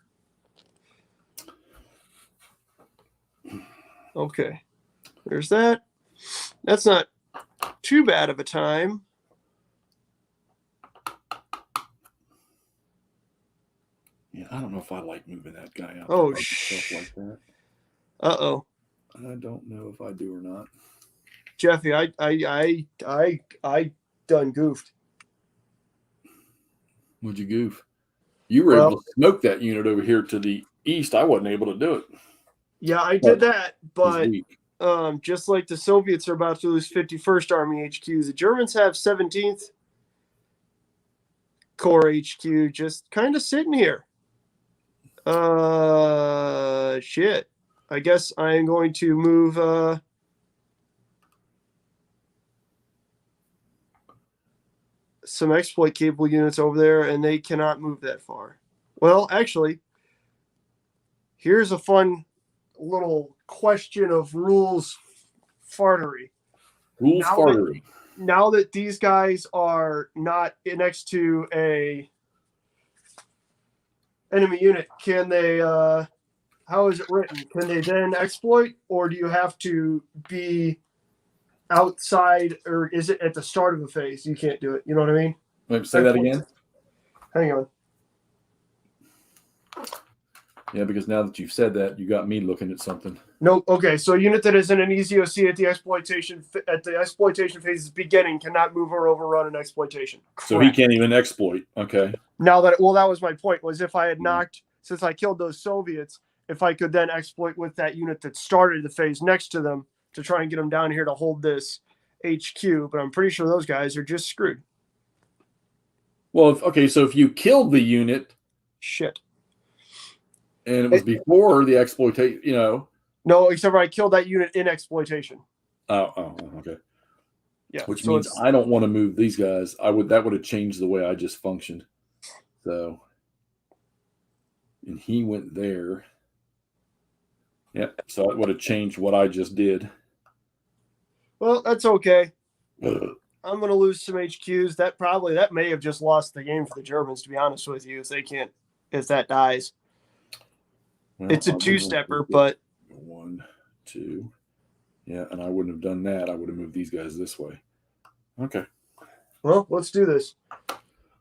Okay. There's that. That's not too bad of a time. Yeah, I don't know if I like moving that guy out. Oh, stuff like that. Uh-oh. I don't know if I do or not. Jeffy, I done goofed. Would you goof? You were able to smoke that unit over here to the east. I wasn't able to do it. Yeah, I did that, but Weak. just like the Soviets are about to lose 51st Army HQs, the Germans have 17th Corps HQ just kind of sitting here. Shit. I guess I am going to move some exploit capable units over there, and they cannot move that far. Well, actually, here's a fun little question of rules fartery. Rules fartery. Now that these guys are not next to a enemy unit, can they how is it written? Can they then exploit, or do you have to be outside, or is it at the start of the phase? You can't do it. You know what I mean? Wait, say that again. Hang on. Yeah, because now that you've said that, you got me looking at something. No, okay. So a unit that is in an EZOC at the exploitation phase's beginning cannot move or overrun an exploitation. So he can't even exploit. Okay. Now that that was my point, was if I had knocked, since I killed those Soviets, if I could then exploit with that unit that started the phase next to them to try and get them down here to hold this HQ, but I'm pretty sure those guys are just screwed. Well, so if you killed the unit, shit, and it was before the exploitation, No, except for I killed that unit in exploitation. Oh, okay. Yeah. Which means I don't want to move these guys. That would have changed the way I just functioned. So, and he went there. Yep. So it would have changed what I just did. Well, that's okay. I'm going to lose some HQs. That may have just lost the game for the Germans, to be honest with you, if that dies. Well, It's a two-stepper, but 1, 2. Yeah, and I wouldn't have done that. I would have moved these guys this way. Okay. well, let's do this.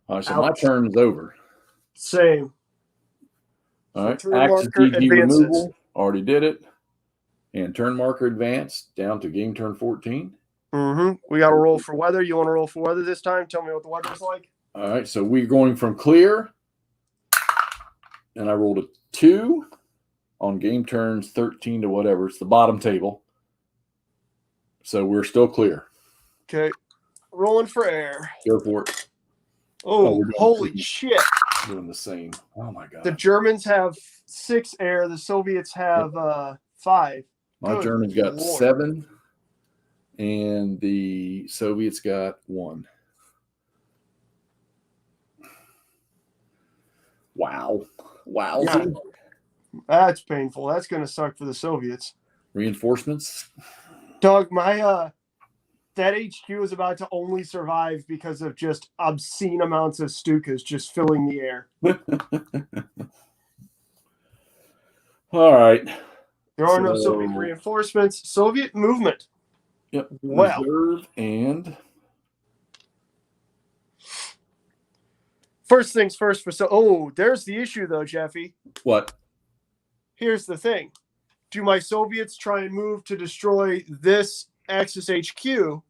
All right, so Ouch. my turn is over. Same. All right. turn Axis marker DG advances. removal. Already did it. And turn marker advance down to game turn 14. We got to roll for weather. You want to roll for weather this time? Tell me what the weather's like. All right, so we're going from clear. And I rolled a 2 on game turns 13 to whatever. It's the bottom table. So we're still clear. Okay. Rolling for air. Go for it. Oh, we're doing holy the- shit. Doing the same. Oh, my God. The Germans have 6 air. The Soviets have 5. My Good Germans got Lord. 7. And the Soviets got 1. Wow. Wow. Yeah. That's painful. That's going to suck for the Soviets. Reinforcements. Doug, my that HQ is about to only survive because of just obscene amounts of Stukas just filling the air. All right. There are no So- Soviet reinforcements. Soviet movement. Yep. Well. Reserve and First things first there's the issue though, Jeffy. what? Here's the thing. Do my Soviets try and move to destroy this Axis HQ,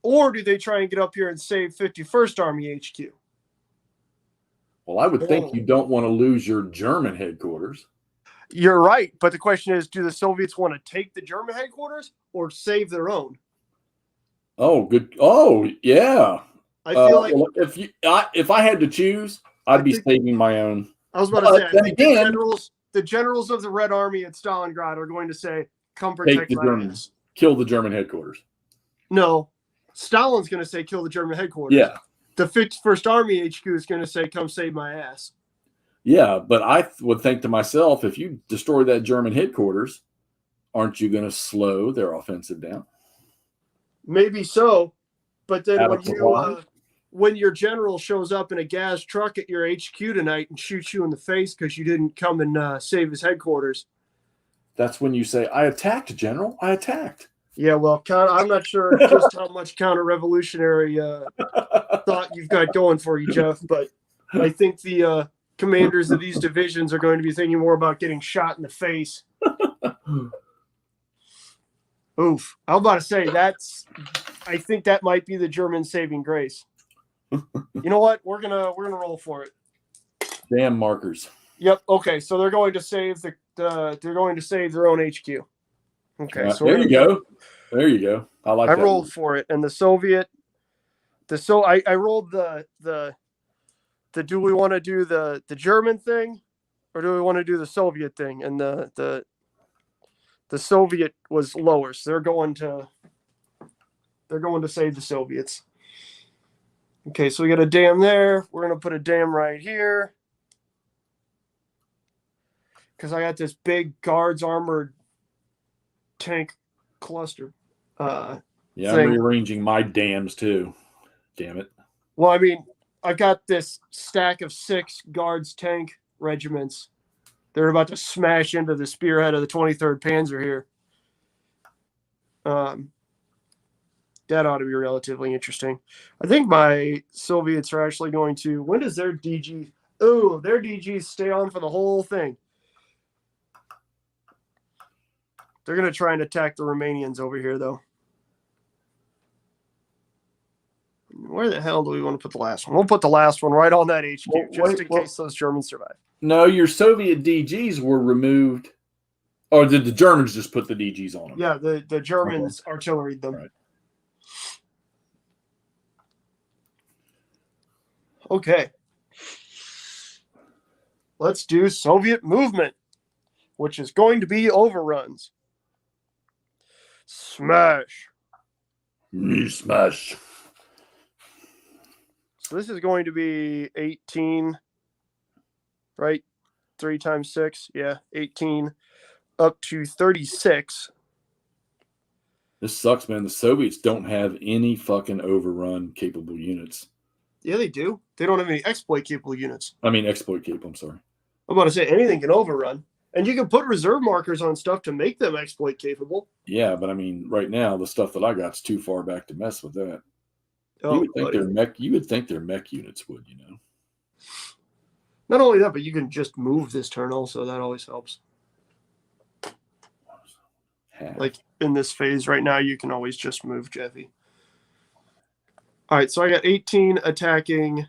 or do they try and get up here and save 51st Army HQ? Well, I would think you don't want to lose your German headquarters. You're right, but the question is, do the Soviets want to take the German headquarters or save their own? Oh, good. Oh, yeah. I feel like well, if I had to choose, I'd be saving my own. I was about to say, I then think again- the generals of the Red Army at Stalingrad are going to say, "Come Take protect the my Germans. ass." Kill the German headquarters. No, Stalin's going to say, "Kill the German headquarters." Yeah. The 51st Army HQ is going to say, "Come save my ass." Yeah, but I would think to myself, if you destroy that German headquarters, aren't you going to slow their offensive down? Maybe so, but then Out of supply? when your general shows up in a gas truck at your HQ tonight and shoots you in the face because you didn't come and save his headquarters. That's when you say, I attacked, General. I attacked. Yeah, well, I'm not sure just how much counter-revolutionary thought you've got going for you, Jeff, but I think the commanders of these divisions are going to be thinking more about getting shot in the face. Oof. I'm about to say I think that might be the German saving grace. You know what? We're gonna roll for it. Damn markers. Yep. Okay. So they're going to save they're going to save their own HQ. Okay. So there you go. There you go. I like I that. rolled for it, and I rolled the do we want to do the German thing, or do we want to do the Soviet thing? And the Soviet was lower, so they're going to save the Soviets. Okay, so we got a dam there. We're gonna put a dam right here because I got this big guards armored tank cluster. Yeah, thing. I'm rearranging my dams too. Damn it. Well, I mean, I've got this stack of 6 guards tank regiments. They're about to smash into the spearhead of the 23rd Panzer here. That ought to be relatively interesting. I think my Soviets are actually going to. When does their DG? Oh, their DGs stay on for the whole thing. They're going to try and attack the Romanians over here, though. Where the hell do we want to put the last one? We'll put the last one right on that HQ, in case those Germans survive. No, your Soviet DGs were removed. Or did the Germans just put the DGs on them? Yeah, the Germans artilleried them. Right. Okay. Let's do Soviet movement, which is going to be overruns. Smash. Smash. So this is going to be 18, right? 3 times 6. Yeah, 18 up to 36. This sucks, man. The Soviets don't have any fucking overrun capable units. Yeah, they do. They don't have any exploit capable units. I mean, exploit capable. I'm sorry. I'm about to say anything can overrun. And you can put reserve markers on stuff to make them exploit capable. Yeah, but I mean, right now, the stuff that I got's too far back to mess with that. Oh, you would think their mech units would, you know. Not only that, but you can just move this turn also. That always helps. Like in this phase right now, you can always just move Jeffy. All right, so I got 18 attacking.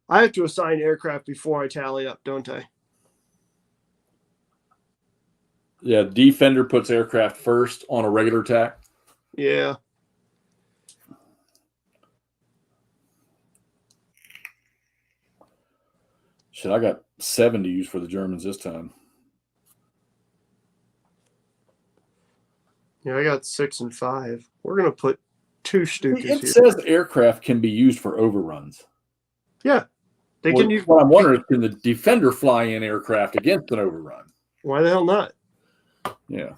I have to assign aircraft before I tally up, don't I? Yeah, defender puts aircraft first on a regular attack. Yeah. Shit, I got 7 to use for the Germans this time. Yeah, I got 6 and 5. We're going to put 2 Stukas here. It says aircraft can be used for overruns. Yeah. They can use. What I'm wondering is, can the defender fly in aircraft against an overrun? Why the hell not? Yeah.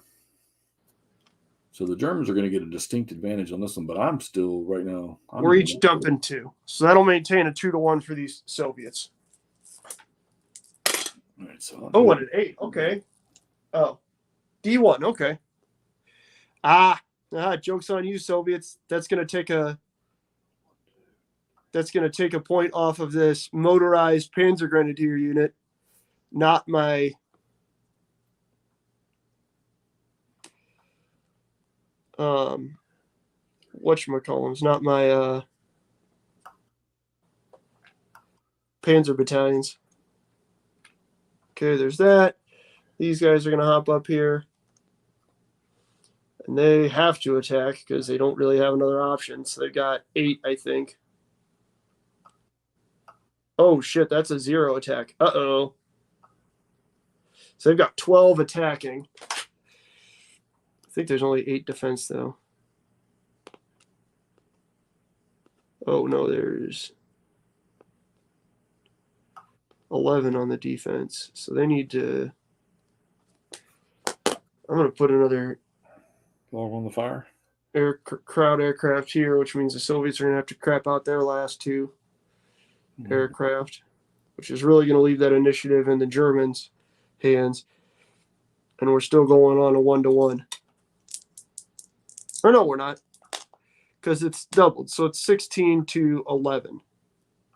So the Germans are going to get a distinct advantage on this one, but I'm still right now. We're each dumping 2. So that'll maintain a 2-1 for these Soviets. All right, so and an 8. Okay. Oh. D1. Okay. Joke's on you, Soviets. That's going to take a point off of this motorized Panzer Grenadier unit. Not my whatchamacallums, not my Panzer battalions. Okay, there's that. These guys are going to hop up here. And they have to attack because they don't really have another option. So they've got 8, I think. Oh, shit, that's a 0 attack. Uh-oh. So they've got 12 attacking. I think there's only 8 defense, though. Oh, no, there's 11 on the defense. So they need to... I'm going to put another... log on the fire. Crowd aircraft here, which means the Soviets are going to have to crap out their last 2 aircraft, which is really going to leave that initiative in the Germans' hands. And we're still going on a 1-1. Or no, we're not, because it's doubled. So it's 16-11.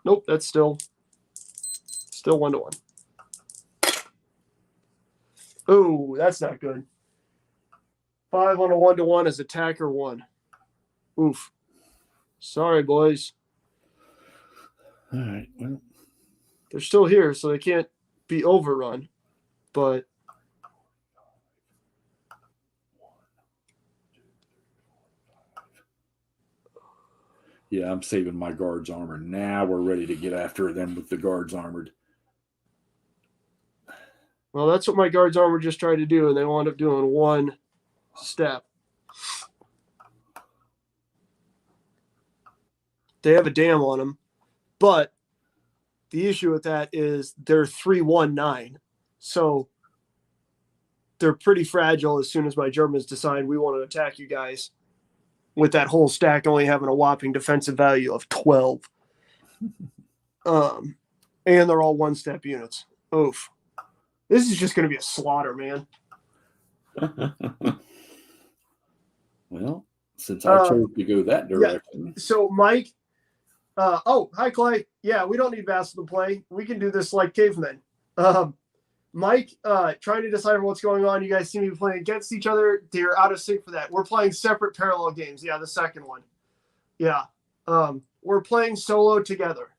Nope, that's still 1-1. Oh, that's not good. 5 on a 1-1 is attacker 1. Oof. Sorry, boys. All right. Well, they're still here, so they can't be overrun. But yeah, I'm saving my guards armor. Now we're ready to get after them with the guards armored. Well, that's what my guards armor just tried to do, and they wound up doing 1 step. They have a dam on them, but the issue with that is they're 3-1-9, so they're pretty fragile as soon as my Germans decide we want to attack you guys, with that whole stack only having a whopping defensive value of 12. And they're all 1-step units. Oof. This is just going to be a slaughter, man. Well, since I chose to go that direction. Yeah. So, Mike, hi, Clay. Yeah, we don't need vassal to play. We can do this like cavemen. Mike, trying to decipher what's going on. You guys seem to be playing against each other. They're out of sync for that. We're playing separate parallel games. Yeah, the second one. Yeah. We're playing solo together.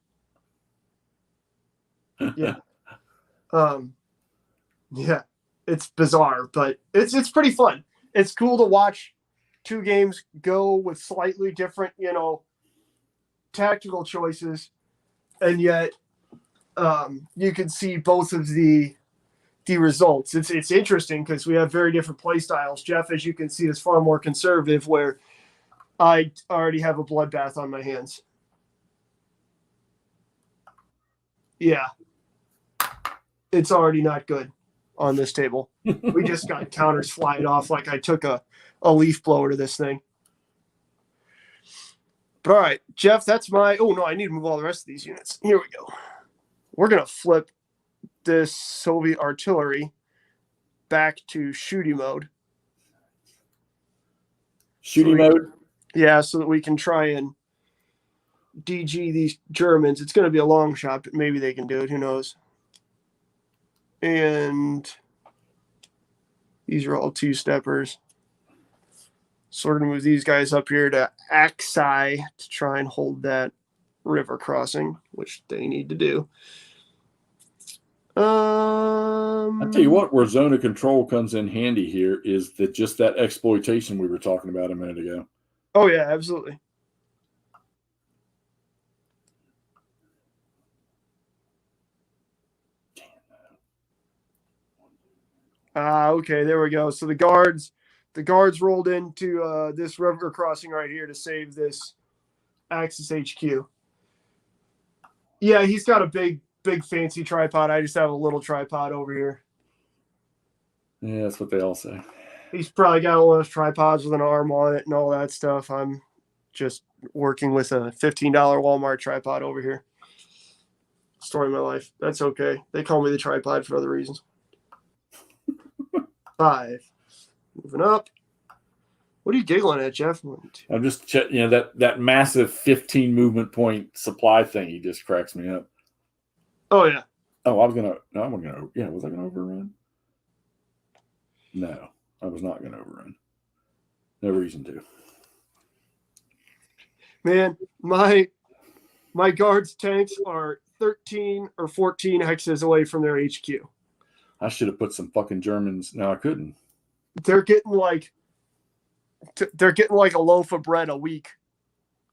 Yeah. Yeah. It's bizarre, but it's pretty fun. It's cool to watch 2 games go with slightly different, tactical choices, and yet you can see both of the results. It's interesting because we have very different play styles. Jeff, as you can see, is far more conservative, where I already have a bloodbath on my hands. Yeah, it's already not good. on this table. We just got counters flying off like I took a leaf blower to this thing. But all right, Jeff, that's my... Oh, no, I need to move all the rest of these units. Here we go. We're going to flip this Soviet artillery back to shooting mode. Shooting mode? Yeah, so that we can try and DG these Germans. It's going to be a long shot, but maybe they can do it. Who knows? And these are all two-steppers. So we're going to move these guys up here to Axi to try and hold that river crossing, which they need to do. I'll tell you what, where zone of control comes in handy here is that just that exploitation we were talking about a minute ago. Oh, yeah, absolutely. Okay, there we go. So the guards rolled into this river crossing right here to save this Axis HQ. Yeah, he's got a big fancy tripod. I just have a little tripod over here. Yeah, that's what they all say. He's probably got one of those tripods with an arm on it and all that stuff. I'm just working with a $15 Walmart tripod over here. Story of my life. That's okay. They call me the tripod for other reasons. 5. Moving up. What are you giggling at, Jeff? I'm just checking, that massive 15 movement point supply thing. He just cracks me up. Oh yeah. Oh, was I going to overrun? No, I was not going to overrun. No reason to. Man, my guards tanks are 13 or 14 hexes away from their HQ. I should have put some fucking Germans. No, I couldn't. They're getting like a loaf of bread a week.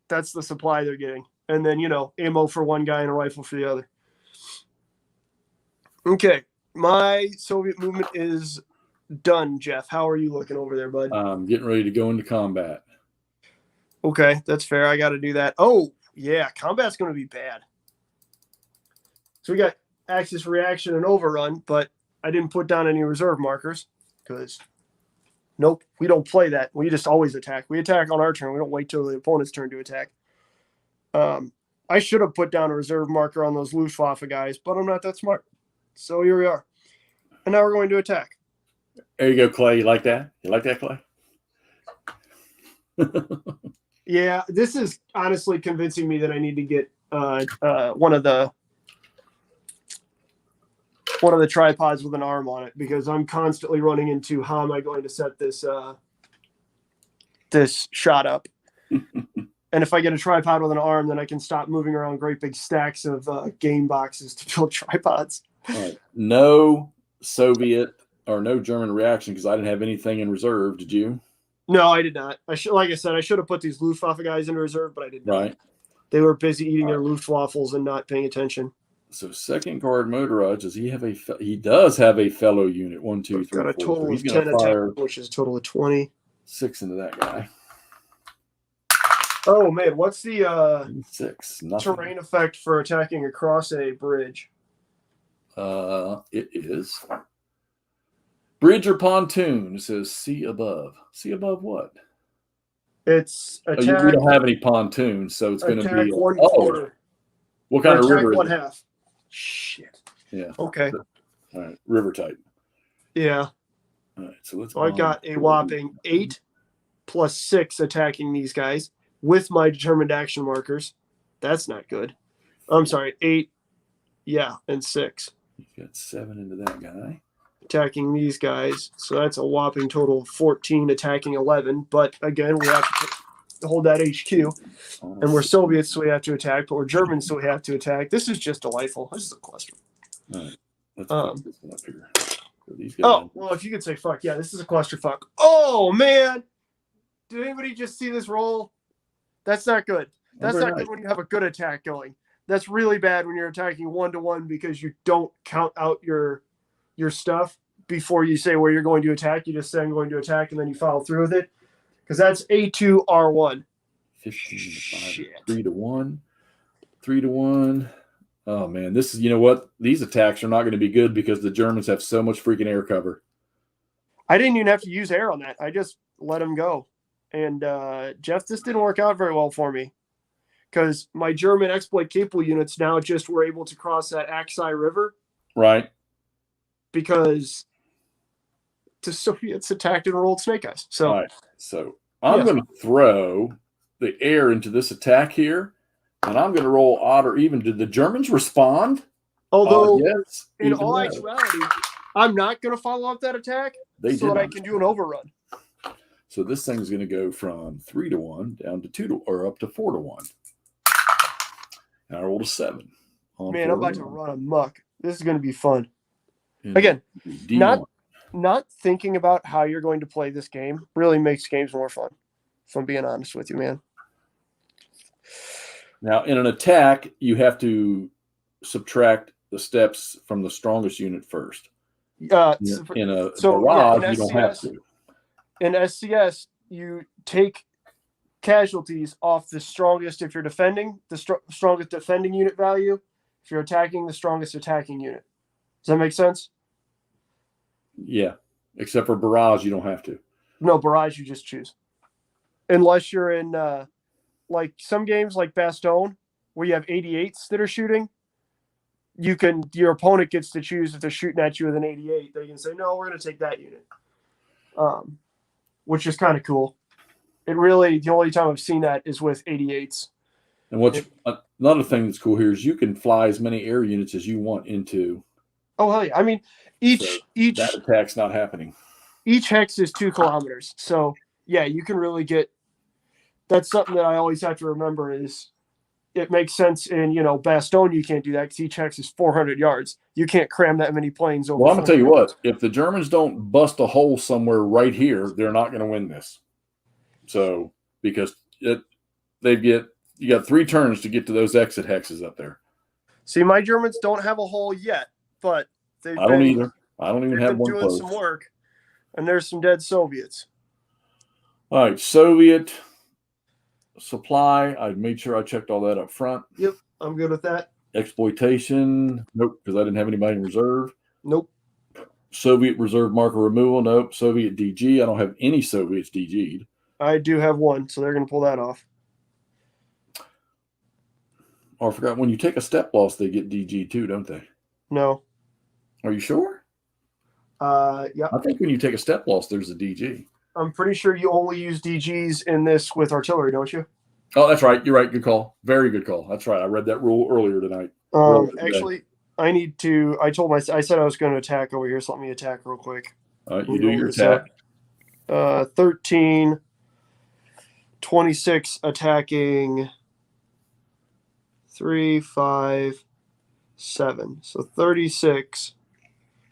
That's the supply they're getting. And then, ammo for one guy and a rifle for the other. Okay. My Soviet movement is done, Jeff. How are you looking over there, bud? I'm getting ready to go into combat. Okay, that's fair. I got to do that. Oh, yeah. Combat's going to be bad. So we got Axis reaction and overrun, but I didn't put down any reserve markers because nope, we don't play that. We just always attack. We attack on our turn. We don't wait till the opponent's turn to attack. I should have put down a reserve marker on those Luftwaffe guys, but I'm not that smart. So here we are. And now we're going to attack. There you go, Clay. You like that? You like that, Clay? Yeah, this is honestly convincing me that I need to get one of the tripods with an arm on it, because I'm constantly running into how am I going to set this this shot up. And if I get a tripod with an arm, then I can stop moving around great big stacks of game boxes to build tripods. All right. No Soviet or no German reaction because I didn't have anything in reserve. Did you? No, I did not. Like I said, I should have put these Luftwaffe guys in reserve, but I did not. Right. They were busy eating their Luftwaffles and not paying attention. So second guard motorized, does he have he does have a fellow unit. 1, 2, 3, got a 4. total So he's of going 10 to fire attack, which is a total of 20. 6 into that guy. Oh man, what's the 6. Nothing. terrain effect for attacking across a bridge? It is bridge or pontoon. It says see above. See above what? It's attack. We don't have any pontoons, so it's going to be 1/4. What kind of river? 1/2. Shit. Yeah. Okay. All right. River type. Yeah. All right. So let's. So I got a whopping 8 plus 6 attacking these guys with my determined action markers. That's not good. I'm sorry. 8. Yeah, and 6. You got 7 into that guy. Attacking these guys. So that's a whopping total of 14 attacking 11. But again, we have to hold that HQ. And we're Soviets, so we have to attack. But we're Germans, so we have to attack. This is just delightful. This is a cluster. All right. Let's put this one up here. So these guys well, if you could say fuck, yeah, this is a clusterfuck. Oh, man. Did anybody just see this roll? That's not good. That's not good when you have a good attack going. That's really bad when you're attacking 1-to-1 because you don't count out your stuff before you say where you're going to attack. You just say I'm going to attack, and then you follow through with it. Because that's A2R1. 15 to 5. 3-to-1. 3-to-1. Oh man, this is, you know what? These attacks are not going to be good because the Germans have so much freaking air cover. I didn't even have to use air on that. I just let him go. And Jeff, this didn't work out very well for me because my German exploit capable units now just were able to cross that Aksai River. Right. Because the Soviets attacked and rolled snake eyes. So, all right. So I'm going to throw the air into this attack here, and I'm going to roll odd or even. Did the Germans respond? although Yes. in all actuality, I'm not going to follow up that attack so that I can do an overrun. So this thing's going to go from 3-1 down to 2 to, or up to 4-1. And I rolled a 7. Man, I'm about to run amok. This is going to be fun. And Again, D1. not thinking about how you're going to play this game really makes games more fun. If I'm being honest with you, man. Now, in an attack, you have to subtract the steps from the strongest unit first. In a barrage, you don't have to. In SCS, you take casualties off the strongest if you're defending, the strongest defending unit value. If you're attacking, the strongest attacking unit. Does that make sense? Yeah. Except for barrage, you don't have to. No, barrage, you just choose. Unless you're in like some games like Bastogne, where you have 88s that are shooting, your opponent gets to choose if they're shooting at you with an 88. They can say, no, we're going to take that unit. Which is kind of cool. The only time I've seen that is with 88s. And what's another thing that's cool here is you can fly as many air units as you want into. Oh, hell yeah. I mean, each that attack's not happening. Each hex is 2 kilometers. So, yeah, you can really get – that's something that I always have to remember is it makes sense in, Bastogne you can't do that because each hex is 400 yards. You can't cram that many planes over. Well, I'm going to tell you what. If the Germans don't bust a hole somewhere right here, they're not going to win this. So, because you got 3 turns to get to those exit hexes up there. See, my Germans don't have a hole yet, but I don't either. I don't even have one doing close. Some work, and there's some dead Soviets. All right, Soviet supply. I made sure I checked all that up front. Yep, I'm good with that. Exploitation. Nope, because I didn't have anybody in reserve. Nope. Soviet reserve marker removal. Nope. Soviet DG. I don't have any Soviets DG'd. I do have one, so they're going to pull that off. Oh, I forgot. When you take a step loss, they get DG too, don't they? No. Are you sure? Yeah. I think when you take a step loss, there's a DG. I'm pretty sure you only use DGs in this with artillery, don't you? Oh, that's right. You're right. Good call. Very good call. That's right. I read that rule earlier tonight. Actually, I said I was going to attack over here, so let me attack real quick. You do your attack. 13, 26 attacking 3, 5, 7. So 36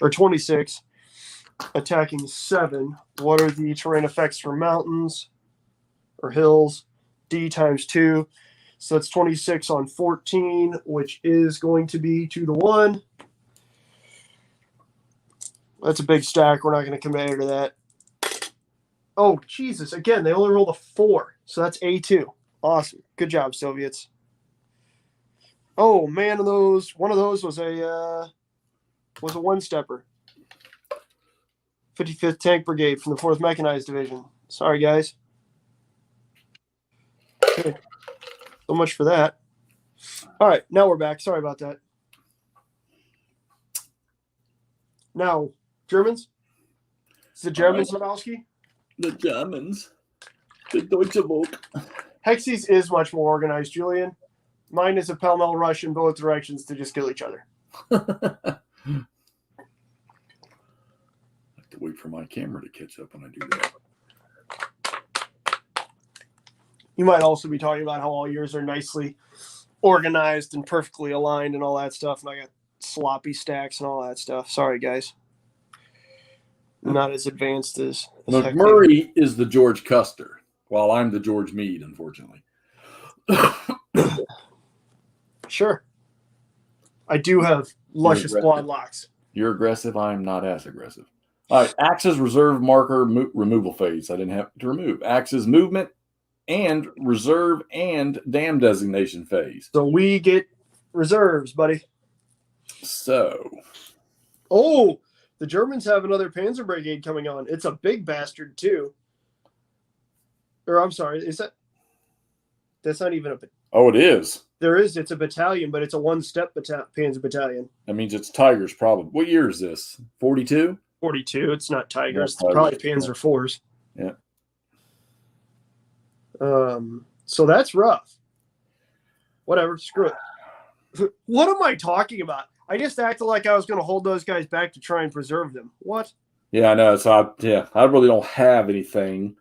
or 26 attacking 7. What are the terrain effects for mountains or hills? D times 2. So that's 26 on 14, which is going to be 2 to 1. That's a big stack. We're not going to command to that. Oh, Jesus. Again, they only rolled a 4. So that's A2. Awesome. Good job, Soviets. Oh, man, one of those was a one-stepper. 55th Tank Brigade from the 4th Mechanized Division. Sorry, guys. Okay. So much for that. All right, now we're back. Sorry about that. Now, Germans? It's the Germans, Lebowski? The Germans. The Deutsche Volk. Hexy's is much more organized, Julian. Mine is a pell-mell rush in both directions to just kill each other. I have to wait for my camera to catch up when I do that. You might also be talking about how all yours are nicely organized and perfectly aligned and all that stuff, and I got sloppy stacks and all that stuff. Sorry, guys. Not as advanced as McMurray is the George Custer, while I'm the George Meade, unfortunately. Sure. I do have luscious blonde locks. You're aggressive. I'm not as aggressive. All right. Axis reserve marker removal phase. I didn't have to remove. Axis movement and reserve and dam designation phase. So we get Reserves, buddy. So. Oh, the Germans have another Panzer Brigade coming on. It's a big bastard, too. Or, I'm sorry, is that... That's not even a... Oh, it is. There is. It's a battalion, but it's a one-step Panzer battalion. That means it's Tigers, probably. What year is this? 42? 42. It's not Tigers. It's Tigers. probably Panzer IVs. Yeah. So that's rough. Whatever. Screw it. What am I talking about? I just acted like I was going to hold those guys back to try and preserve them. What? Yeah, I know. So, I really don't have anything.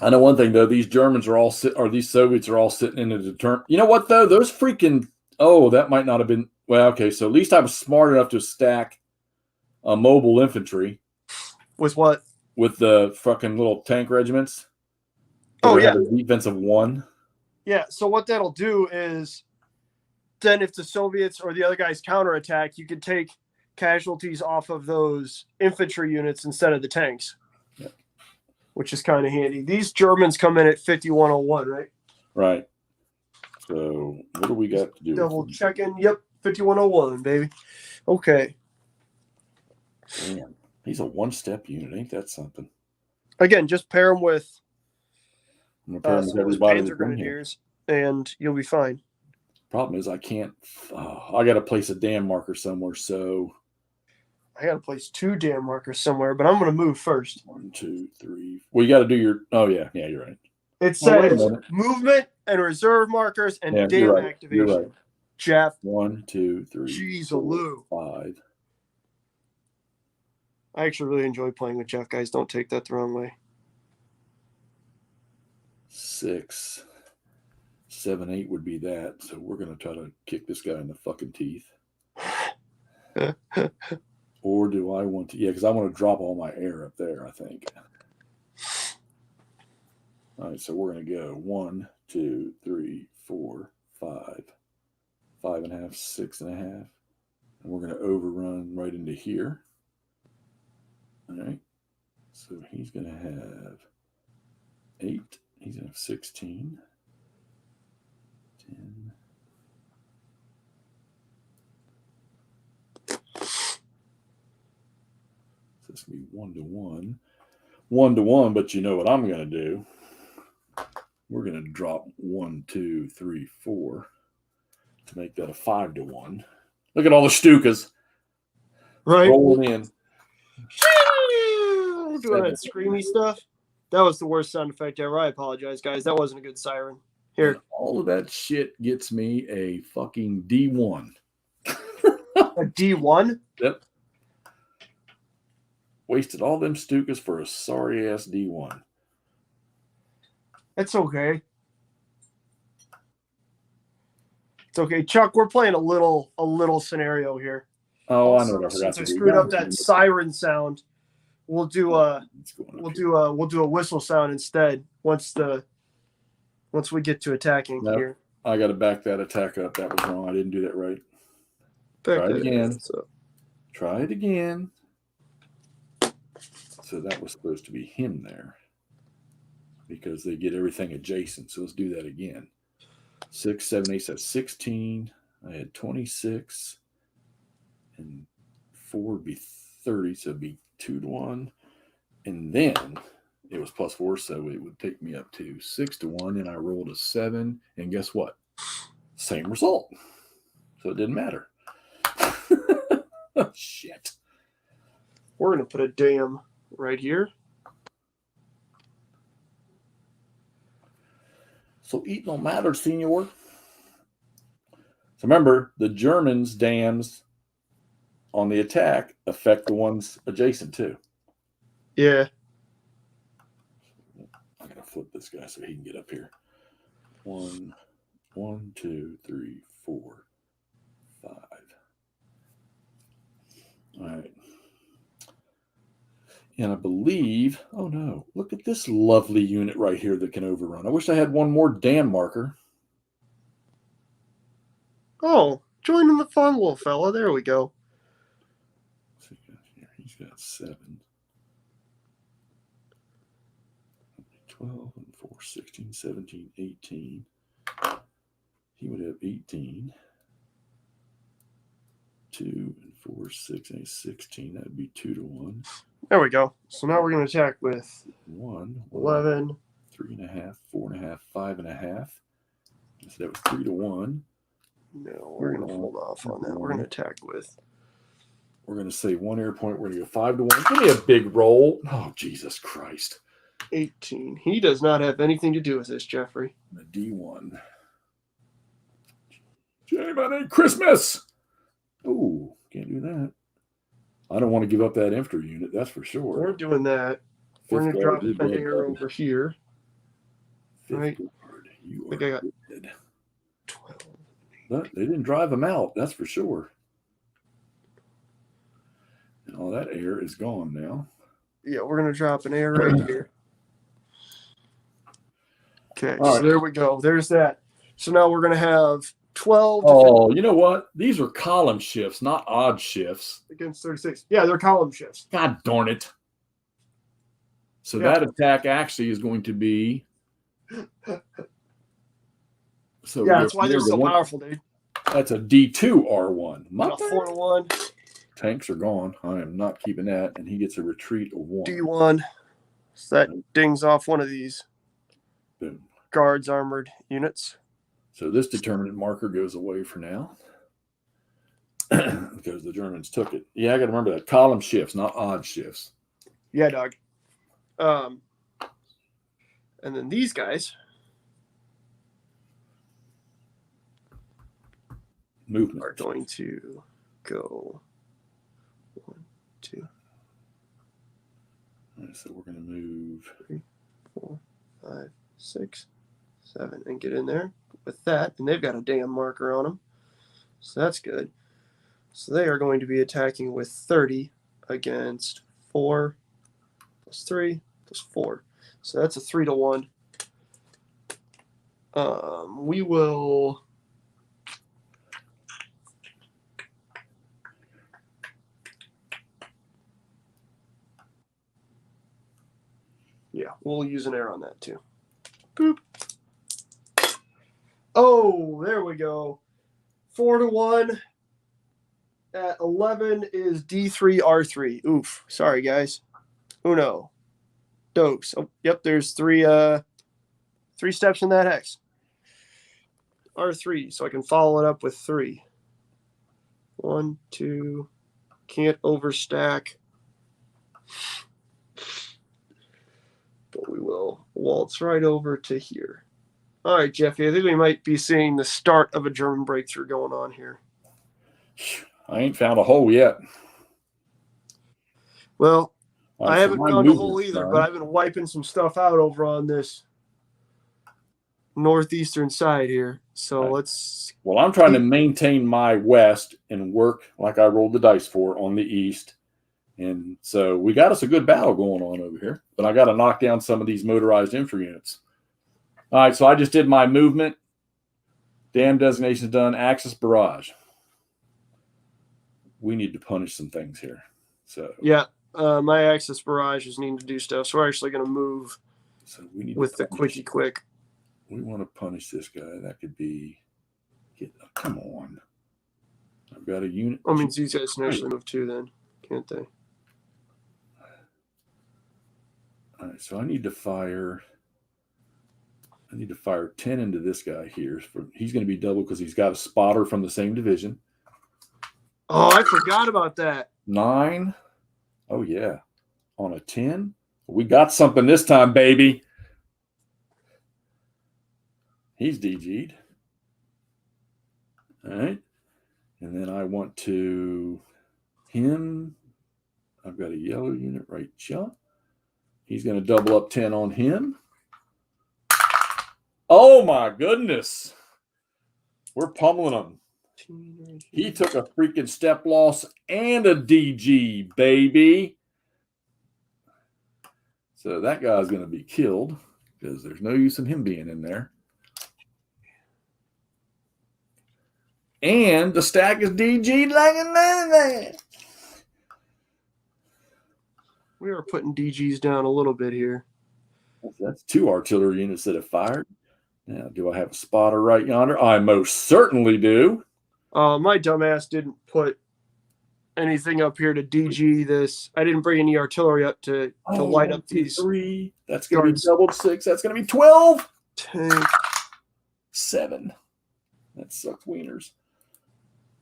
I know one thing, though. These Germans are all these Soviets are all sitting in a deterrent. You know what, though? Those freaking... Oh, that might not have been... Well, okay. So at least I was smart enough to stack mobile infantry. With what? With the fucking little tank regiments. Oh, yeah. A defense of 1. Yeah, so what that'll do is then if the Soviets or the other guys counterattack, you can take casualties off of those infantry units instead of the tanks. Yep. Which is kind of handy. These Germans come in at 5101, right? Right. So what do we got to do? Double checking. Yep, 5101, baby. Okay. Damn. He's a one-step unit. Ain't that something? Again, just pair them with I'm gonna pair him with everybody Panzer that's been here. Grenadiers, and you'll be fine. Problem is I can't. I got to place a damn marker somewhere. So I got to place 2 damn markers somewhere, but I'm going to move first. 1, 2, 3. Well, you got to do your. Oh yeah, you're right. It Oh, wait a says minute. movement and reserve markers and Yeah, dam you're right. activation. You're right. Jeff. 1, 2, 3. Jeez, 4, Lou. 5. I actually really enjoy playing with Jeff, guys. Don't take that the wrong way. 6, 7, 8 would be that. So we're gonna try to kick this guy in the fucking teeth. Or do I want to? Yeah, because I want to drop all my air up there, I think. All right, so we're going to go 1, 2, 3, 4, 5, 5.5, 6.5. And we're going to overrun right into here. All right. So he's going to have 8. He's going to have 16. 10. This will be 1-to-1. 1-to-1, but you know what I'm going to do? We're going to drop 1, 2, 3, 4 to make that a 5-to-1. Look at all the Stukas rolling in. Doing that screamy stuff. That was the worst sound effect ever. I apologize, guys. That wasn't a good siren. Here. And all of that shit gets me a fucking D1. A D1? Yep. Wasted all them Stukas for a sorry ass D1. It's okay. It's okay. Chuck, we're playing a little scenario here. Oh, Also, I know what I forgot since to I do. screwed up that siren sound, we'll do a whistle sound instead once we get to attacking here. I got to back that attack up. That was wrong. I didn't do that right. Try it again. Try it again. So that was supposed to be him there because they get everything adjacent. So let's do that again. 6, 7, 8, so 16. I had 26 and 4 would be 30. So it'd be 2-to-1. And then it was +4. So it would take me up to 6-to-1. And I rolled a 7. And guess what? Same result. So it didn't matter. Shit. We're going to put a dam right here. So it don't matter, senor. So remember, the Germans' dams on the attack affect the ones adjacent too. Yeah. I'm gonna flip this guy so he can get up here. 1, 2, 3, 4, 5. All right. And I believe, oh no, look at this lovely unit right here that can overrun. I wish I had one more dam marker. Oh, joining the fun, little fella. There we go. He's got 7. 12 and 4, 16, 17, 18. He would have 18. 2 and 4, 6, 8, 16. That would be 2 to 1. There we go. So now we're going to attack with 1, 11. 3.5, 4.5, 5.5. So that was 3 to 1. No, we're going to hold off on that. We're going to attack with. We're going to say 1 air point. We're going to go 5 to 1. Give me a big roll. Oh, Jesus Christ. 18. He does not have anything to do with this, Jeffrey. A D1. Jay, my name Christmas. Oh, can't do that. I don't want to give up that infantry unit, that's for sure. We're doing that. We're going to drop an air over here. Right. You I think I got dead. 12. But they didn't drive them out, that's for sure. And all that air is gone now. Yeah, we're going to drop an air right here. Okay, All so right. there we go. There's that. So now we're going to have 12 Oh, you know what? These are column shifts, not odd shifts. against 36. Yeah, they're column shifts. God darn it. So Yeah. that attack actually is going to be. So Yeah, that's why they're so powerful, dude. That's a D2 R1. Got a 4 to 1. Tanks are gone. I am not keeping that. And he gets a retreat of 1. D1. So that dings off one of these Boom. guards armored units. So this determinant marker goes away for now. Because the Germans took it. Yeah, I got to remember that. Column shifts, not odd shifts. Yeah, dog. And then these guys. Movement. Are going to go 1, 2. All right, so we're going to move 3, 4, 5, 6, 7, and get in there with that. And they've got a damn marker on them. So that's good. So they are going to be attacking with 30 against 4 plus 3 plus 4. So that's a 3 to 1. We will. Yeah, we'll use an air on that too. Boop. Oh, there we go. 4 to 1. At 11 is D3 R3. Oof. Sorry, guys. Uno. Dos. Oh, yep, there's three steps in that hex. R3, so I can follow it up with 3. 1, 2. Can't overstack. But we will waltz right over to here. All right, Jeffy, I think we might be seeing the start of a German breakthrough going on here. I ain't found a hole yet. Well, Right, I so haven't my found a hole movement's either, done. but I've been wiping some stuff out over on this northeastern side here. So Right. let's. Well, I'm trying to maintain my west and work like I rolled the dice for on the east. And so we got us a good battle going on over here. But I got to knock down some of these motorized infantry units. All right, so I just did my movement. Dam designation's done. Axis barrage. We need to punish some things here. So Yeah, my Axis barrages need to do stuff. So we're actually going to move we need with to the punish. quickie quick. We want to punish this guy. That could be. Come on. I've got a unit. I mean, these guys can actually move too, then, can't they? All right, so I need to fire 10 into this guy here. He's going to be double because he's got a spotter from the same division. Oh, I forgot about that. 9. Oh, yeah. On a 10. We got something this time, baby. He's DG'd. All right. And then I want to him. I've got a yellow unit right here. He's going to double up 10 on him. Oh, my goodness. We're pummeling him. He took a freaking step loss and a DG, baby. So that guy's going to be killed because there's no use in him being in there. And the stack is DG'd like a man. We are putting DGs down a little bit here. That's 2 artillery units that have fired. Now, do I have a spotter right yonder? I most certainly do. My dumbass didn't put anything up here to DG this. I didn't bring any artillery up to light up these 3. That's going to be guards. doubled 6. That's going to be 12. Tank. 7. That sucks wieners.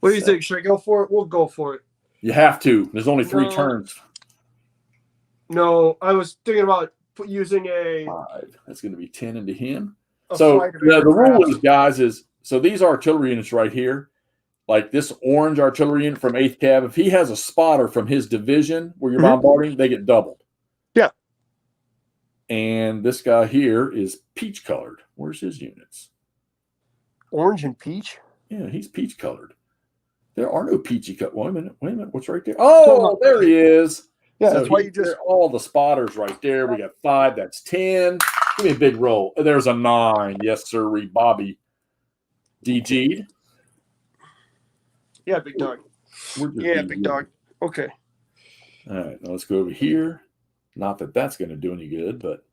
What do you think? Should I go for it? We'll go for it. You have to. There's only 3 No. turns. No, I was thinking about using a 5. That's going to be 10 into him. a So flight of the rule aircraft. is, guys, is so these artillery units right here, like this orange artillery unit from 8th Cav, if he has a spotter from his division where you're bombarding, they get doubled. Yeah. And this guy here is peach colored. Where's his units? Orange and peach? Yeah, he's peach colored. There are no peachy cut. Wait a minute. What's right there? Oh, there he is. Yeah, So that's why you just all the spotters right there. We got 5. That's 10. Give me a big roll. There's a 9. Yes, sir. Bobby DG'd. Yeah, big dog. Yeah, big dog. Okay. All right, now let's go over here. Not that that's going to do any good, but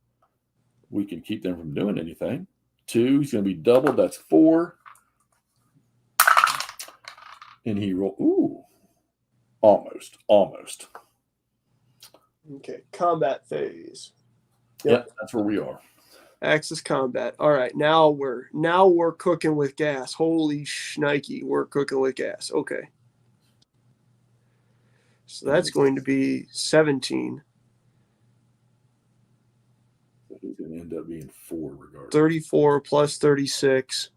we can keep them from doing anything. 2, he's going to be doubled. That's 4. And he rolled. Ooh, almost. Okay. Combat phase. Yep, that's where we are. Axis combat. All right. Now we're cooking with gas. Holy shnikey. We're cooking with gas. Okay. So that's going to be 17. He's going to end up being 4 regardless. 34 plus 36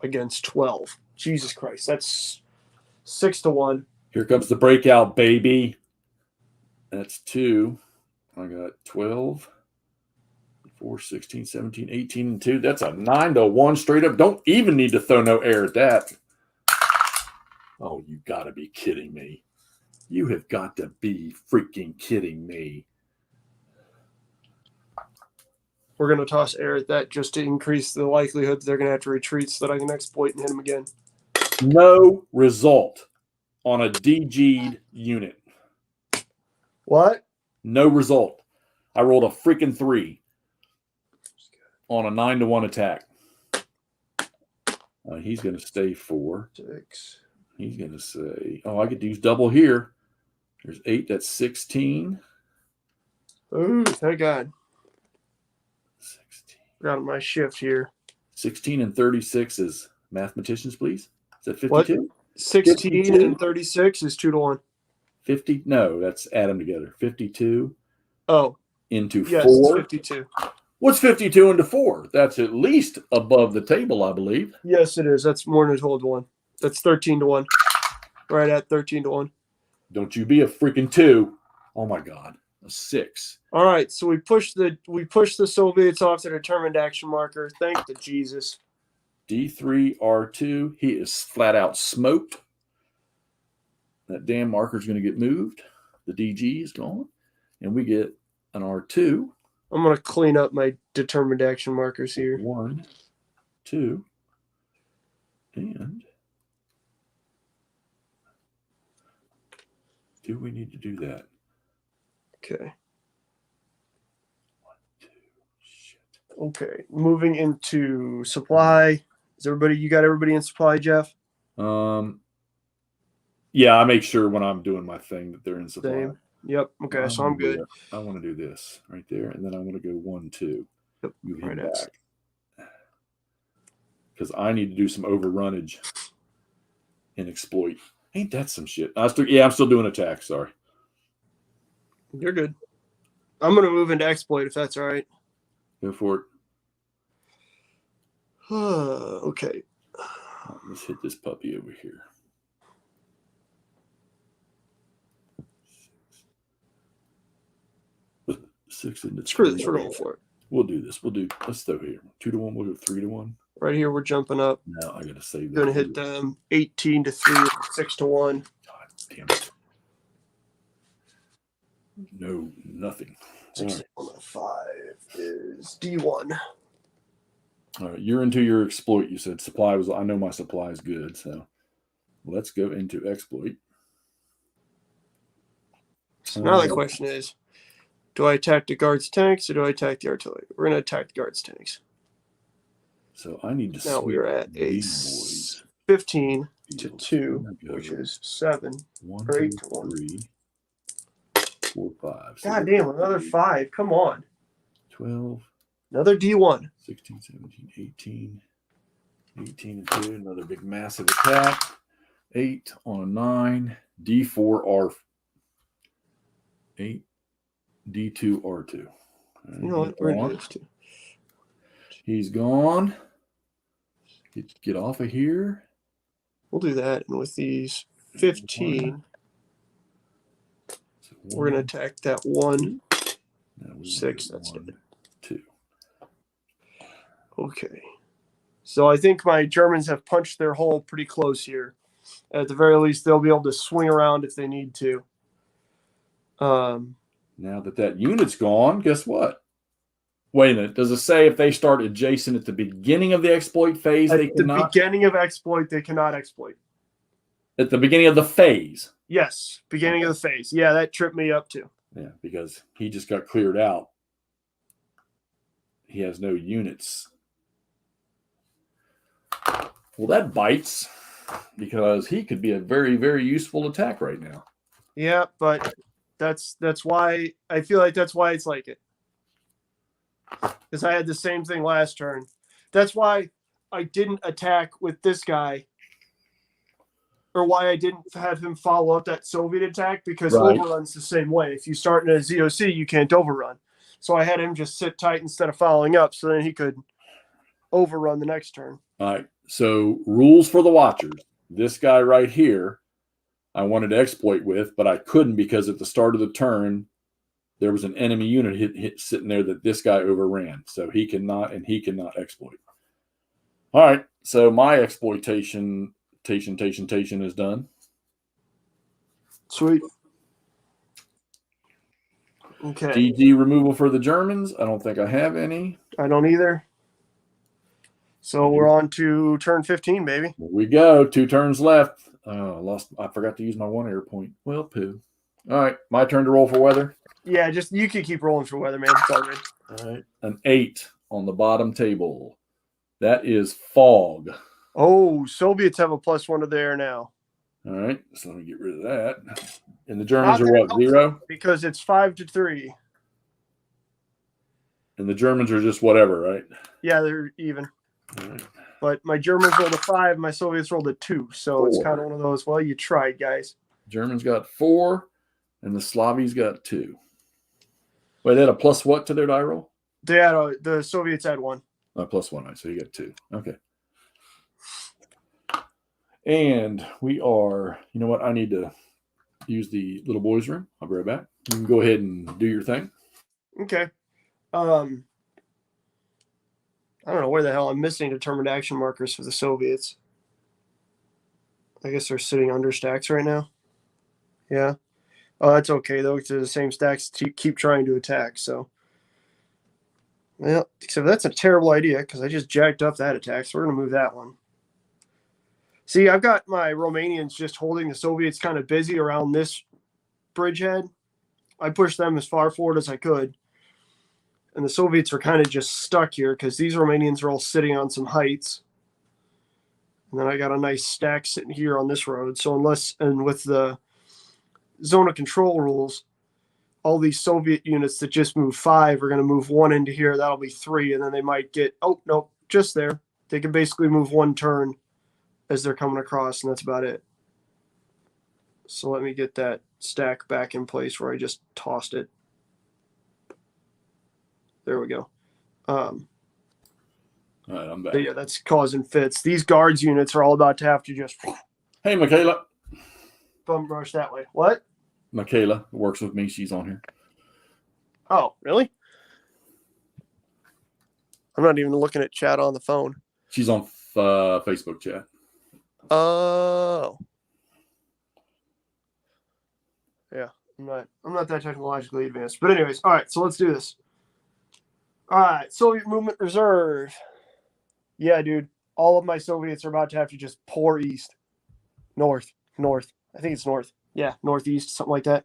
against 12. Jesus Christ. That's 6-1. Here comes the breakout, baby. That's 2. I got 12, 4, 16, 17, 18, and 2. That's a 9-1 straight up. Don't even need to throw no air at that. Oh, you got to be kidding me. You have got to be freaking kidding me. We're going to toss air at that just to increase the likelihood that they're going to have to retreat so that I can exploit and hit them again. No result on a DG'd unit. What? No result. I rolled a freaking 3 on a 9-1 attack. He's going to stay 4. 6. He's going to say, oh, I get to use double here. There's 8. That's 16. Ooh, thank God. 16. Got my shift here. 16 and 36 is mathematicians, please. Is that 52? What? 16 52? and 36 is 2-1. 50? No, that's add them together. 52 Oh, into yes, 4. 52. What's 52 into 4? That's at least above the table, I believe. Yes, it is. That's more than a 12-1. That's 13-1. Right at 13-1. Don't you be a freaking 2. Oh my God. A 6. All right, so we push the Soviets off the determined action marker. Thank the Jesus. D3R2. He is flat out smoked. That damn marker's going to get moved. The DG is gone. And we get an R2. I'm going to clean up my determined action markers here. 1, 2, and do we need to do that? Okay. 1, 2, shit. Okay. Moving into supply. You got everybody in supply, Jeff? Yeah, I make sure when I'm doing my thing that they're in supply. Same. Yep. Okay, so I'm good. I want to do this right there, and then I want to go 1, 2. Yep. Move him Right back. Because I need to do some overrunnage and exploit. Ain't that some shit? I'm still doing attack. Sorry. You're good. I'm going to move into exploit if that's all right. Go for it. Okay. Let's hit this puppy over here. 6 into 3. Screw this. We're going for it. We'll do this. Let's throw here. 2-1. We'll go 3-1. Right here, we're jumping up. Now I got to save. Going to hit them 18-3, 6-1. God damn it. No, nothing. 6 on the 5 is D1. All right, you're into your exploit. You said supply was. I know my supply is good, so let's go into exploit. So now the question is, do I attack the guards tanks or do I attack the artillery? We're going to attack the guards tanks. So I need to. Now we are at a 15 to 2, which is 7 1, or 8 2, to 1. 3, 4, 5. So God damn, another 5. Come on. 12. Another D1. 16, 17, 18. 18 and 2. Another big massive attack. 8 on a 9. D4 R. 8. D2 R2. You know what? We're going to He's gone. Get off of here. We'll do that. And with these 15, we're going to attack that 1. 6. That's it. 2. Okay. So I think my Germans have punched their hole pretty close here. At the very least, they'll be able to swing around if they need to. Now that unit's gone, guess what? Wait a minute. Does it say if they start adjacent at the beginning of the exploit phase, they cannot? At the beginning of exploit, they cannot exploit. At the beginning of the phase? Yes, beginning of the phase. Yeah, that tripped me up too. Yeah, because he just got cleared out. He has no units. Well, that bites because he could be a very, very useful attack right now. Yeah, but that's why I feel like that's why it's like it. Because I had the same thing last turn. That's why I didn't attack with this guy, or why I didn't have him follow up that Soviet attack, because overrun's the same way. If you start in a ZOC, you can't overrun. So I had him just sit tight instead of following up, so then he could overrun the next turn. All right. So rules for the watchers. This guy right here, I wanted to exploit with, but I couldn't because at the start of the turn, there was an enemy unit hit sitting there that this guy overran. So he cannot exploit. All right. So my exploitation is done. Sweet. Okay. DG removal for the Germans. I don't think I have any. I don't either. So we're on to turn 15, baby. Here we go. 2 turns left. I forgot to use my 1 air point. Well, poo. All right. My turn to roll for weather. Yeah, just you can keep rolling for weather, man. It's all good. All right. An 8 on the bottom table. That is fog. Oh, Soviets have a +1 to the air now. All right. So let me get rid of that. And the Germans are what? 0? Because it's 5 to 3. And the Germans are just whatever, right? Yeah, they're even. All right. But my Germans rolled a 5, my Soviets rolled a 2. So 4. It's kind of one of those, well, you tried, guys. Germans got 4, and the Slavies got 2. Wait, they had a plus what to their die roll? They had the Soviets had 1. +1. Right, so you got 2. Okay. And we are, you know what? I need to use the little boys' room. I'll be right back. You can go ahead and do your thing. Okay. I don't know where the hell I'm missing determined action markers for the Soviets. I guess they're sitting under stacks right now. Yeah. Oh, that's okay, though. It's the same stacks to keep trying to attack, so. Well, except that's a terrible idea because I just jacked up that attack, so we're going to move that one. See, I've got my Romanians just holding the Soviets kind of busy around this bridgehead. I pushed them as far forward as I could. And the Soviets are kind of just stuck here because these Romanians are all sitting on some heights. And then I got a nice stack sitting here on this road. So and with the zone of control rules, all these Soviet units that just move 5 are going to move 1 into here. That'll be 3. And then they might get, oh, no, just there. They can basically move 1 turn as they're coming across, and that's about it. So let me get that stack back in place where I just tossed it. There we go. All right, I'm back. Yeah, that's causing fits. These guards units are all about to have to just Hey, Michaela. bum rush that way. What? Michaela works with me. She's on here. Oh, really? I'm not even looking at chat on the phone. She's on Facebook chat. Oh. Yeah, I'm not that technologically advanced. But anyways, all right, so let's do this. All right, Soviet movement reserve. Yeah, dude. All of my Soviets are about to have to just pour east. North. I think it's north. Yeah, northeast, something like that.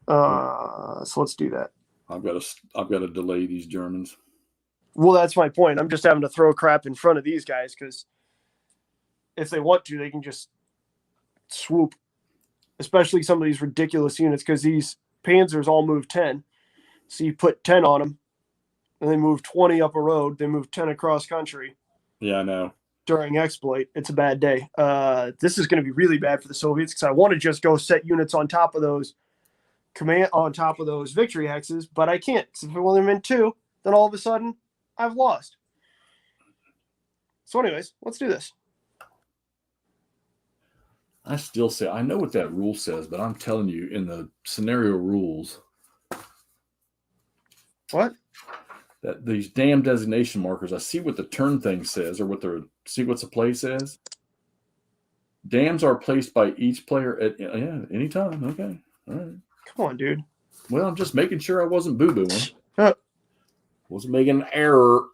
So let's do that. I've got to delay these Germans. Well, that's my point. I'm just having to throw crap in front of these guys because if they want to, they can just swoop. Especially some of these ridiculous units because these Panzers all move 10. So you put 10 on them, and they move 20 up a road. They move 10 across country. Yeah, I know. During exploit, it's a bad day. This is going to be really bad for the Soviets because I want to just go set units on top of those victory hexes, but I can't because if I want them in 2, then all of a sudden I've lost. So, anyways, let's do this. I still say I know what that rule says, but I'm telling you, in the scenario rules, what? That these damn designation markers, I see what the turn thing says, or see what's the play says. Dams are placed by each player at any time. Okay, all right. Come on, dude. Well, I'm just making sure I wasn't boo-booing. Wasn't making an error.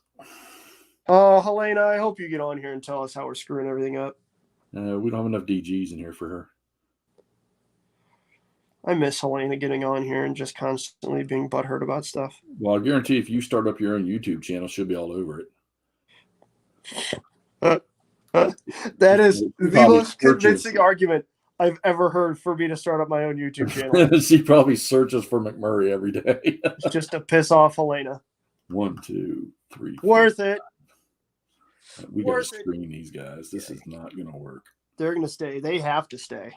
Oh, Helena, I hope you get on here and tell us how we're screwing everything up. We don't have enough DGs in here for her. I miss Helena getting on here and just constantly being butthurt about stuff. Well, I guarantee if you start up your own YouTube channel, she'll be all over it. That is the most convincing argument I've ever heard for me to start up my own YouTube channel. She probably searches for McMurray every day. Just to piss off Helena. 1, 2, 3. 4. Worth it. We got to screen these guys. This is not going to work. They're going to stay. They have to stay.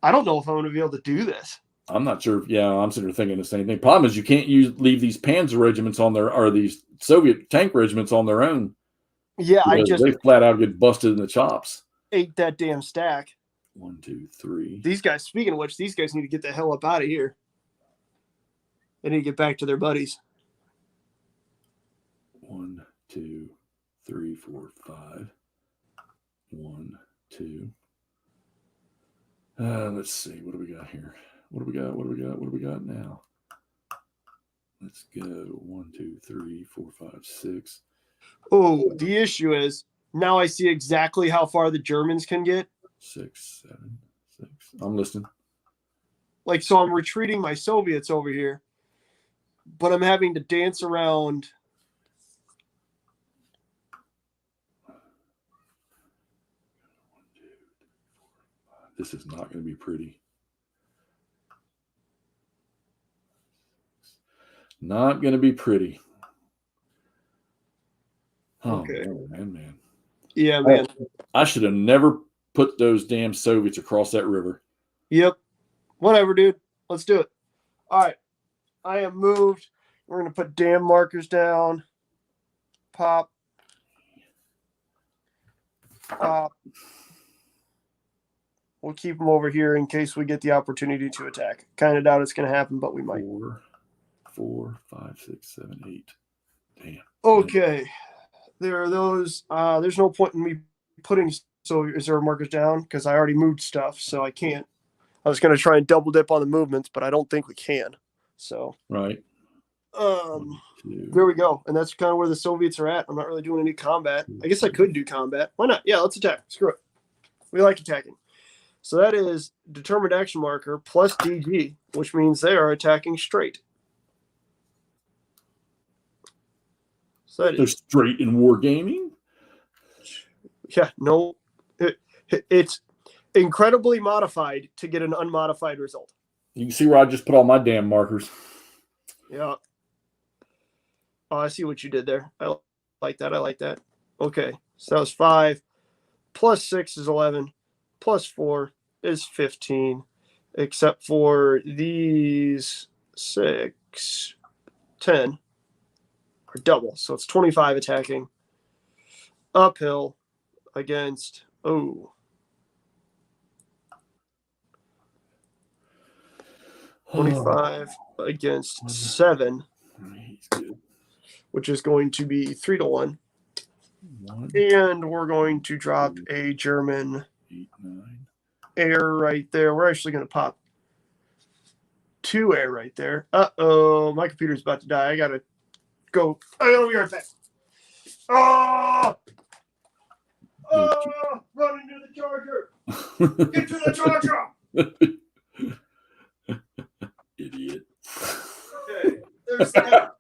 I don't know if I'm going to be able to do this. I'm not sure. Yeah, I'm sitting there thinking the same thing. Problem is, you can't leave these Panzer regiments on their, or these Soviet tank regiments on their own. Yeah, they flat out get busted in the chops. Ate that damn stack. 1, 2, 3. These guys. Speaking of which, these guys need to get the hell up out of here. They need to get back to their buddies. 1, 2, 3, 4, 5. 1, 2. Let's see. What do we got here? What do we got now? Let's go. 1, 2, 3, 4, 5, 6. Oh, the issue is now I see exactly how far the Germans can get. 6, 7, 6. I'm listening. So I'm retreating my Soviets over here, but I'm having to dance around. This is not going to be pretty. Not going to be pretty. Oh, okay. Man. Yeah, man. I should have never put those damn Soviets across that river. Yep. Whatever, dude. Let's do it. All right. I am moved. We're going to put damn markers down. Pop. Pop. We'll keep them over here in case we get the opportunity to attack. Kind of doubt it's going to happen, but we might. 4, 5, 6, 7, 8. Damn. Okay. There are those. There's no point in me putting reserve markers down because I already moved stuff, so I can't. I was going to try and double dip on the movements, but I don't think we can. So. Right. There we go. And that's kind of where the Soviets are at. I'm not really doing any combat. I guess I could do combat. Why not? Yeah, let's attack. Screw it. We like attacking. So that is determined action marker plus DG, which means they are attacking straight. So they're straight in wargaming? Yeah, no. It's incredibly modified to get an unmodified result. You can see where I just put all my damn markers. Yeah. Oh, I see what you did there. I like that. Okay, so that was 5. Plus 6 is 11. Plus 4 is 15. Except for these 6, 10 are double. So it's 25 attacking. Uphill against 25 against 7, which is going to be 3-1. And we're going to drop a German 8, 9. air right there. We're actually going to pop 2 air right there. Uh-oh, my computer's about to die. I got to go. I'll be right back. Oh! Oh! Run into the charger! Get to the charger! Idiot. Okay, there's that.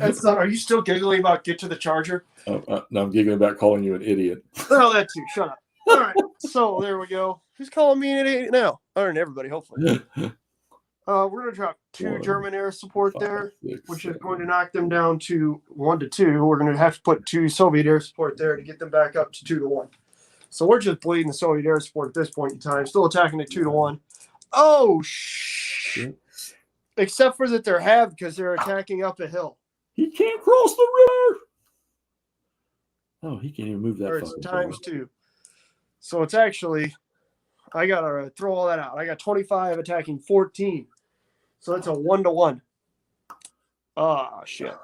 That's not. Are you still giggling about get to the charger? No, I'm giggling about calling you an idiot. Oh, that too. Shut up. All right. So there we go. Who's calling me an idiot now? Other than everybody, hopefully. We're going to drop 2 1, German air support 5, there, 6, which 7. is going to knock them down to 1 to 2. We're going to have to put 2 Soviet air support there to get them back up to 2 to 1. So we're just bleeding the Soviet air support at this point in time. Still attacking at 2 to 1. Oh, except for that they're halved because they're attacking up a hill. He can't cross the river. Oh, he can't even move that. Or it's times 2. So it's actually, I got to throw all that out. I got 25 attacking 14. So that's a 1 to 1. Ah, shit.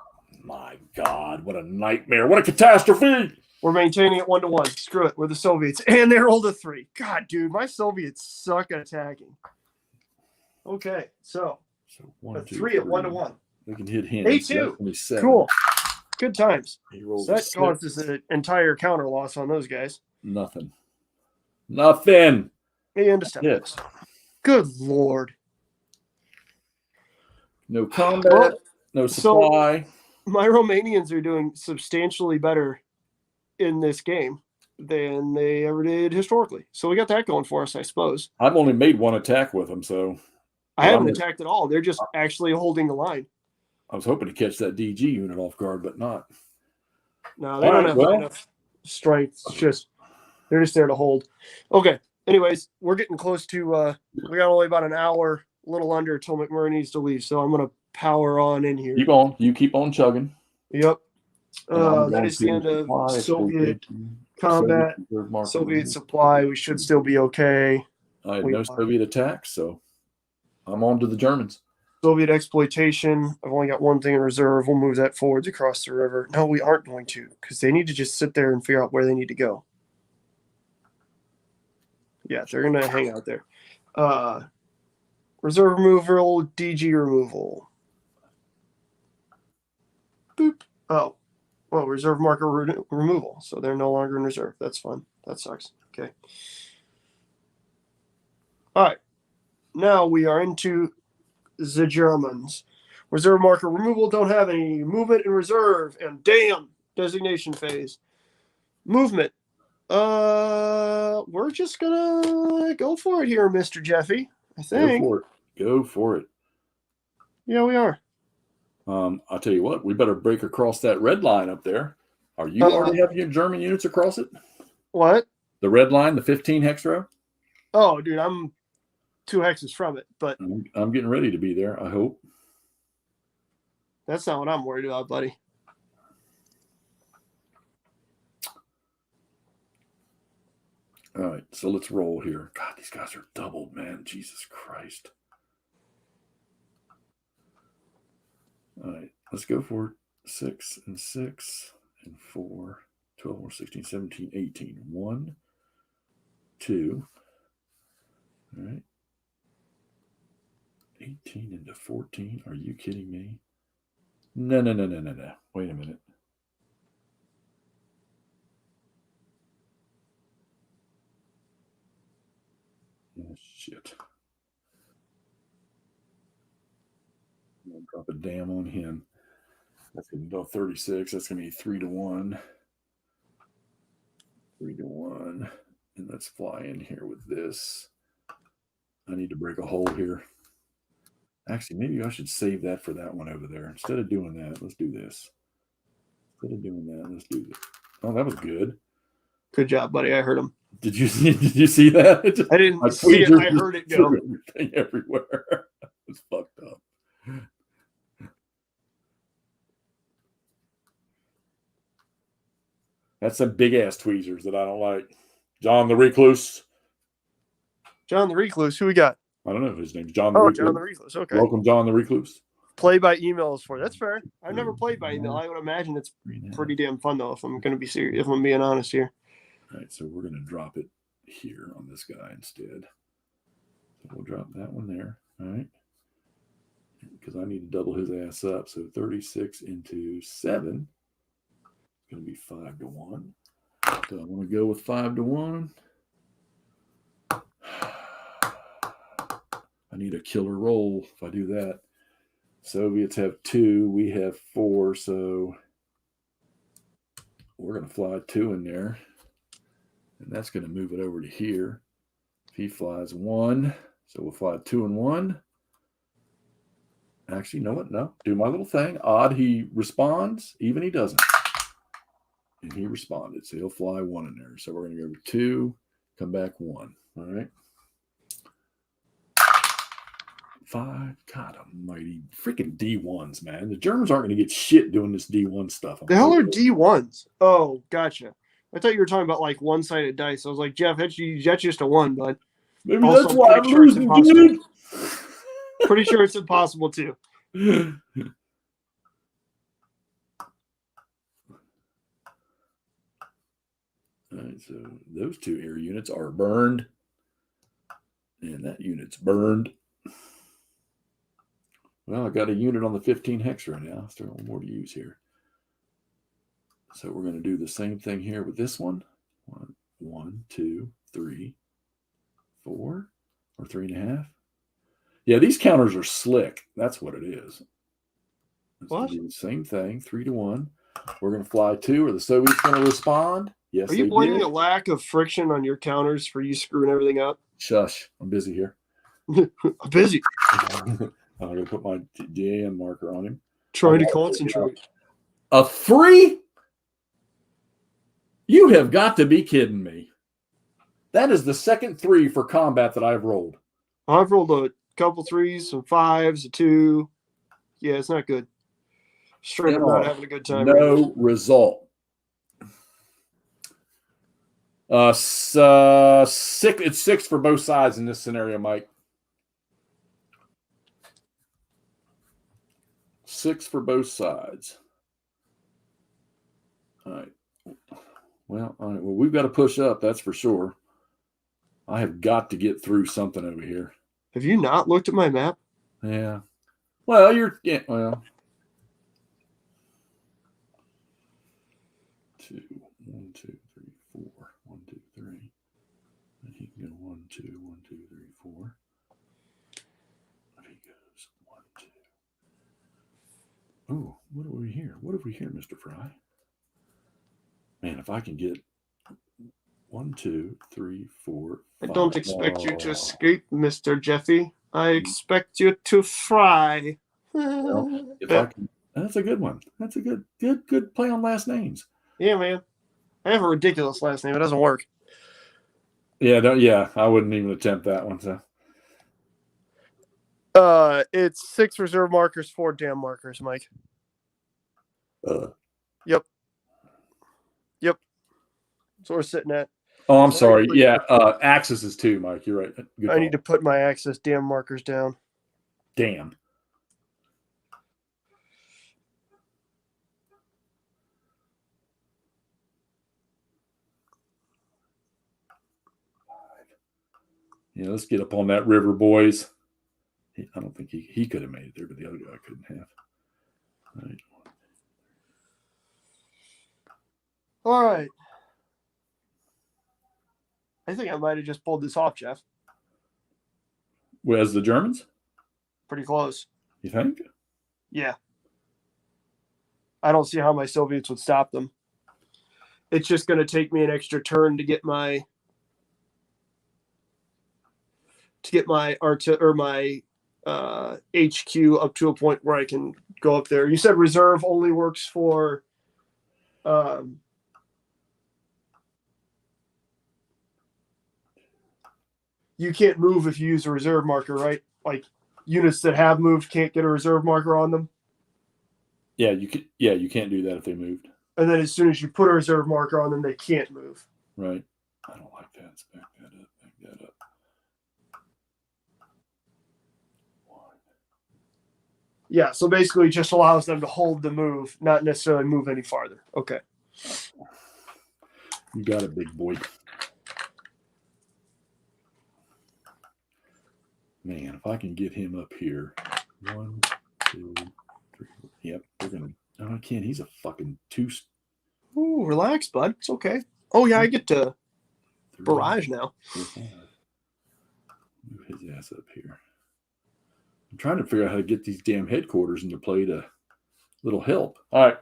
My God, what a nightmare. What a catastrophe. We're maintaining it 1 to 1. Screw it. We're the Soviets. And they rolled a 3. God, dude, my Soviets suck at attacking. Okay, so 1, 2, 3 at 1 to 1. We can hit him. A2. Cool. Good times. He rolls So that causes an entire counter loss on those guys. Nothing. And a step. Yes. Good Lord. No combat. Well, no supply. So my Romanians are doing substantially better in this game than they ever did historically. So we got that going for us, I suppose. I've only made 1 attack with them, so I haven't attacked at all. They're just actually holding the line. I was hoping to catch that DG unit off guard, but not. No, they don't have enough strength. It's just they're just there to hold. Okay. Anyways, we're getting close to we got only about an hour, a little under till McMurray needs to leave. So I'm gonna power on in here. Keep on. You keep on chugging. Yep. That is the end of Soviet combat. Soviet supply. We should still be okay. I had no Soviet attacks, so I'm on to the Germans. Soviet exploitation. I've only got 1 thing in reserve. We'll move that forwards across the river. No, we aren't going to, because they need to just sit there and figure out where they need to go. Yeah, they're going to hang out there. Reserve removal, DG removal. Boop. Oh, well, reserve marker removal. So they're no longer in reserve. That's fun. That sucks. Okay. All right. Now we are into the Germans. Reserve marker removal. Don't have any movement in reserve. And damn, designation phase. Movement. We're just gonna go for it here, Mr. Jeffy. I think. Go for it. Yeah, we are. I'll tell you what, we better break across that red line up there. Are you already have your German units across it? What? The red line, the 15 hex row? Oh, dude, I'm 2 hexes from it, but I'm getting ready to be there, I hope. That's not what I'm worried about, buddy. All right, so let's roll here. God, these guys are doubled, man. Jesus Christ. All right, let's go for it. 6 and 6 and 4, 12 more, 16, 17, 18. 1, 2. All right. 18 into 14. Are you kidding me? No. Wait a minute. Oh, shit. I'm going to drop a damn on him. That's going to go 36. That's going to be 3 to 1. 3 to 1. And let's fly in here with this. I need to break a hole here. Actually, maybe I should save that for that one over there. Instead of doing that, let's do this. Instead of doing that, let's do this. Oh, that was good. Good job, buddy. I heard him. Did you see that? I didn't see it. I heard it go. Everything everywhere. It's fucked up. That's some big ass tweezers that I don't like. John the Recluse. John the Recluse. Who we got? I don't know if his name's John the Recluse. John the Recluse. Okay. Welcome, John the Recluse. Play by email is for that's fair. I've never played by email. I would imagine it's pretty damn fun though. If I'm going to be serious, if I'm being honest here. All right, so we're going to drop it here on this guy instead. So we'll drop that one there. All right, because I need to double his ass up. So 36 into 7 is going to be 5 to 1. So I want to go with 5 to 1. I need a killer roll if I do that. Soviets have 2. We have 4. So we're going to fly 2 in there. And that's going to move it over to here. He flies 1. So we'll fly 2 and 1. Actually, you know what? No. Do my little thing. Odd, he responds. Even he doesn't. And he responded. So he'll fly 1 in there. So we're going to go 2, come back 1. All right. 5. God almighty. Freaking D1s, man. The Germans aren't going to get shit doing this D1 stuff. The hell are D1s? Oh, gotcha. I thought you were talking about like one-sided dice. I was like, Jeff, that's just a 1, bud. Maybe Also, that's why I'm pretty sure it's losing, impossible. dude. Pretty sure it's impossible too. All right, so those 2 air units are burned. And that unit's burned. Well, I got a unit on the 15 hex right now. Still got 1 more to use here. So we're going to do the same thing here with this one. 1, 2, 3, 4, or 3.5. Yeah, these counters are slick. That's what it is. What? Do the same thing. 3 to 1. We're going to fly 2. Are the Soviets going to respond? Yes, Are you they blaming did. a lack of friction on your counters for you screwing everything up? Shush. I'm busy here. I'm busy I'm going to put my JM marker on him. trying to concentrate. A 3? You have got to be kidding me. That is the second 3 for combat that I've rolled. I've rolled a couple 3s, some 5s, a 2. Yeah, it's not good. Straight up not having a good time. No result. 6. It's 6 for both sides in this scenario, Mike. 6 for both sides. All right. Well, all right. Well, we've got to push up. That's for sure. I have got to get through something over here. Have you not looked at my map? Yeah. Well, well. 2, 1, 2, 3, 4. 1, 2, 3. And he can go 1, 2, 1, 2, 3, 4. And he goes 1, 2. Oh, what have we here? What have we here, Mr. Fry? Man, if I can get 1, 2, 3, 4, 5. I don't expect you to escape, Mr. Jeffy. I expect you to fry. Well, if I can, that's a good one. That's a good play on last names. Yeah, man. I have a ridiculous last name. It doesn't work. Yeah, I wouldn't even attempt that one. So. It's 6 reserve markers, 4 damn markers, Mike. Yep. So we're sitting at. Oh, I'm sorry. Yeah, Axis is 2, Mike. You're right. Good I call. need to put my Axis damn markers down. Damn. Yeah, let's get up on that river, boys. I don't think he could have made it there, but the other guy couldn't have. All right. I think I might have just pulled this off, Jeff. Well, as the Germans? Pretty close. You think? Yeah. I don't see how my Soviets would stop them. It's just going to take me an extra turn to get my HQ up to a point where I can go up there. You said reserve only works for you can't move if you use a reserve marker, right? Like units that have moved can't get a reserve marker on them. Yeah, you can't do that if they moved. And then as soon as you put a reserve marker on them, they can't move. Right. I don't like that. Let's back that up. Yeah, so basically it just allows them to hold the move, not necessarily move any farther. Okay. You got it, big boy. Man, if I can get him up here. 1, 2, 3. Yep, we're going to. No, I can't. He's a fucking 2. Ooh, relax, bud. It's okay. Oh, yeah, I get to 3, barrage now. 4, 5. Move his ass up here. I'm trying to figure out how to get these damn headquarters into play to little help. All right.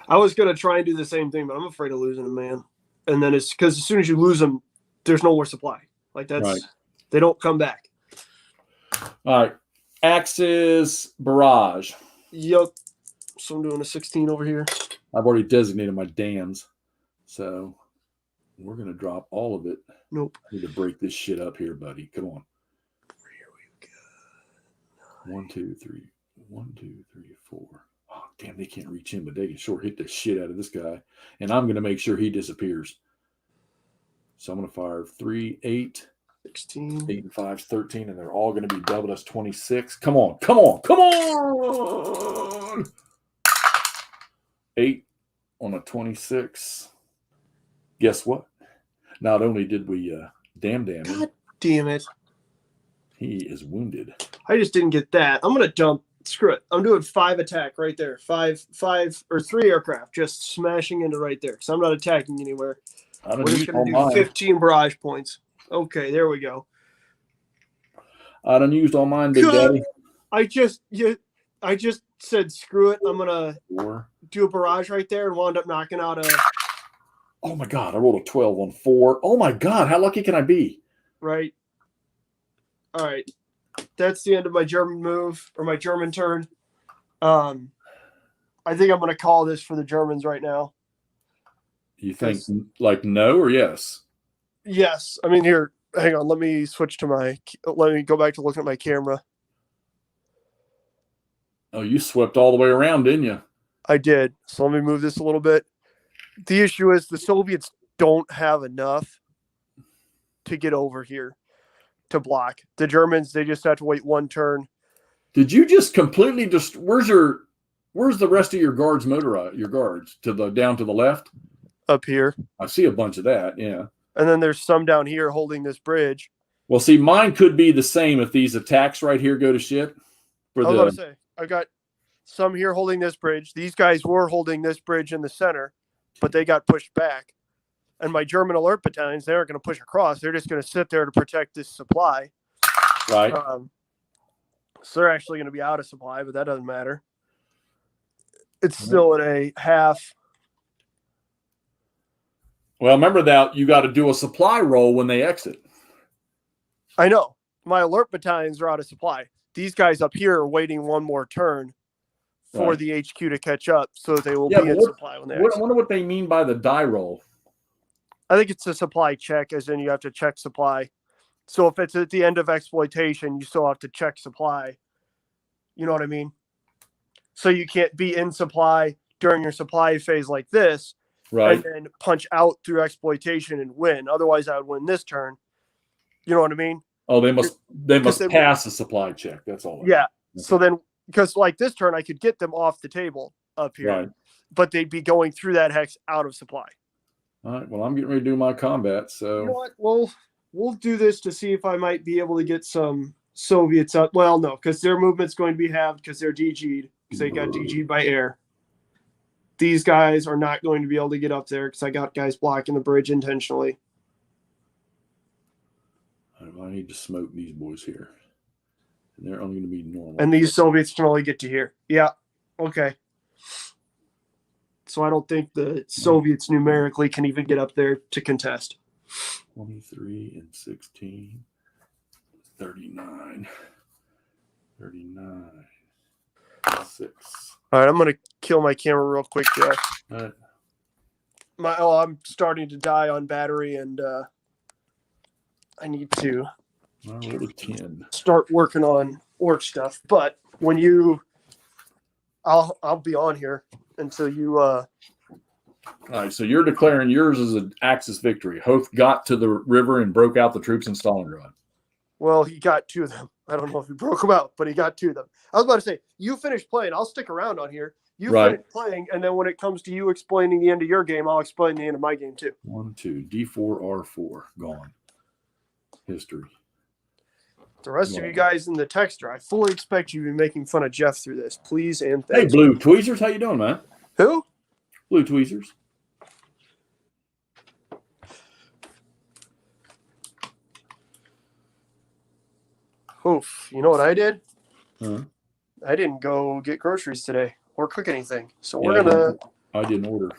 I was gonna try and do the same thing, but I'm afraid of losing them, man. And then it's because as soon as you lose them, there's no more supply. Like that's Right. They don't come back. All right. Axis barrage. Yep. So I'm doing a 16 over here. I've already designated my dams. So we're going to drop all of it. Nope. I need to break this shit up here, buddy. Come on. Here we go. 1, 2, 3. 1, 2, 3, 4. Oh, damn, they can't reach him, but they can sure hit the shit out of this guy. And I'm going to make sure he disappears. So I'm going to fire 3, 8, 16. 8 and 5 is 13, and they're all going to be double. That's 26. Come on, come on, come on! 8 on a 26. Guess what? Not only did we damn him, God damn it. he is wounded. I just didn't get that. I'm gonna dump. Screw it. I'm doing 5 attack right there. 5 or 3 aircraft just smashing into right there. So I'm not attacking anywhere. I don't We're just gonna do 15 barrage points. Okay, there we go. I done used all mine, Big Daddy. I just said screw it. I'm gonna 4. do a barrage right there and wound up knocking out a Oh my God, I rolled a 12 on 4. Oh my God, how lucky can I be? right. All right. That's the end of my German move or my German turn. I think I'm gonna call this for the Germans right now. You think like no or yes? Yes. I mean, here, hang on. Let me go back to looking at my camera. Oh, you swept all the way around, didn't you? I did. So let me move this a little bit. The issue is the Soviets don't have enough to get over here to block. The Germans, they just have to wait one turn. Did you just completely where's the rest of your guards motorized? Your guards down to the left? Up here. I see a bunch of that, yeah. And then there's some down here holding this bridge. Well, see, mine could be the same if these attacks right here go to shit. I was going to say, I got some here holding this bridge. These guys were holding this bridge in the center, but they got pushed back. And my German alert battalions, they aren't going to push across. They're just going to sit there to protect this supply. Right. So they're actually going to be out of supply, but that doesn't matter. It's still at a half. Well, remember that you got to do a supply roll when they exit. I know. My alert battalions are out of supply. These guys up here are waiting one more turn for the HQ to catch up so that they will be in supply when they exit. I wonder what they mean by the die roll. I think it's a supply check, as in you have to check supply. So if it's at the end of exploitation, you still have to check supply. You know what I mean? So you can't be in supply during your supply phase like this, right, and then punch out through exploitation and win. Otherwise, I would win this turn. You know what I mean? Oh, they must pass a supply check. That's all. Yeah. So then, because like this turn, I could get them off the table up here, right, but they'd be going through that hex out of supply. All right. Well, I'm getting ready to do my combat. So you know what? Well, we'll do this to see if I might be able to get some Soviets up. Well, no, because their movement's going to be halved because they're DG'd, because they got DG'd by air. These guys are not going to be able to get up there because I got guys blocking the bridge intentionally. I need to smoke these boys here. And they're only going to be normal. And these Soviets can only get to here. Yeah. Okay. So I don't think the Soviets numerically can even get up there to contest. 23 and 16. 39. 39. 6. All right, I'm going to kill my camera real quick, Jeff. All right. I'm starting to die on battery, and I need to start working on orc stuff. But when I'll be on here until you. All right, so you're declaring yours as an Axis victory. Hoth got to the river and broke out the troops in Stalingrad. Well, he got 2 of them. I don't know if he broke them out, but he got 2 of them. I was about to say, you finish playing. I'll stick around on here. You finish playing, and then when it comes to you explaining the end of your game, I'll explain the end of my game too. 1, 2, D4, R4, gone. History. The rest of you guys in the texter, I fully expect you to be making fun of Jeff through this. Please and thanks. Hey, Blue Tweezers, how you doing, man? Who? Blue Tweezers. Oof. You know what I did? Huh? I didn't go get groceries today or cook anything. So Yeah, we're gonna. I didn't order.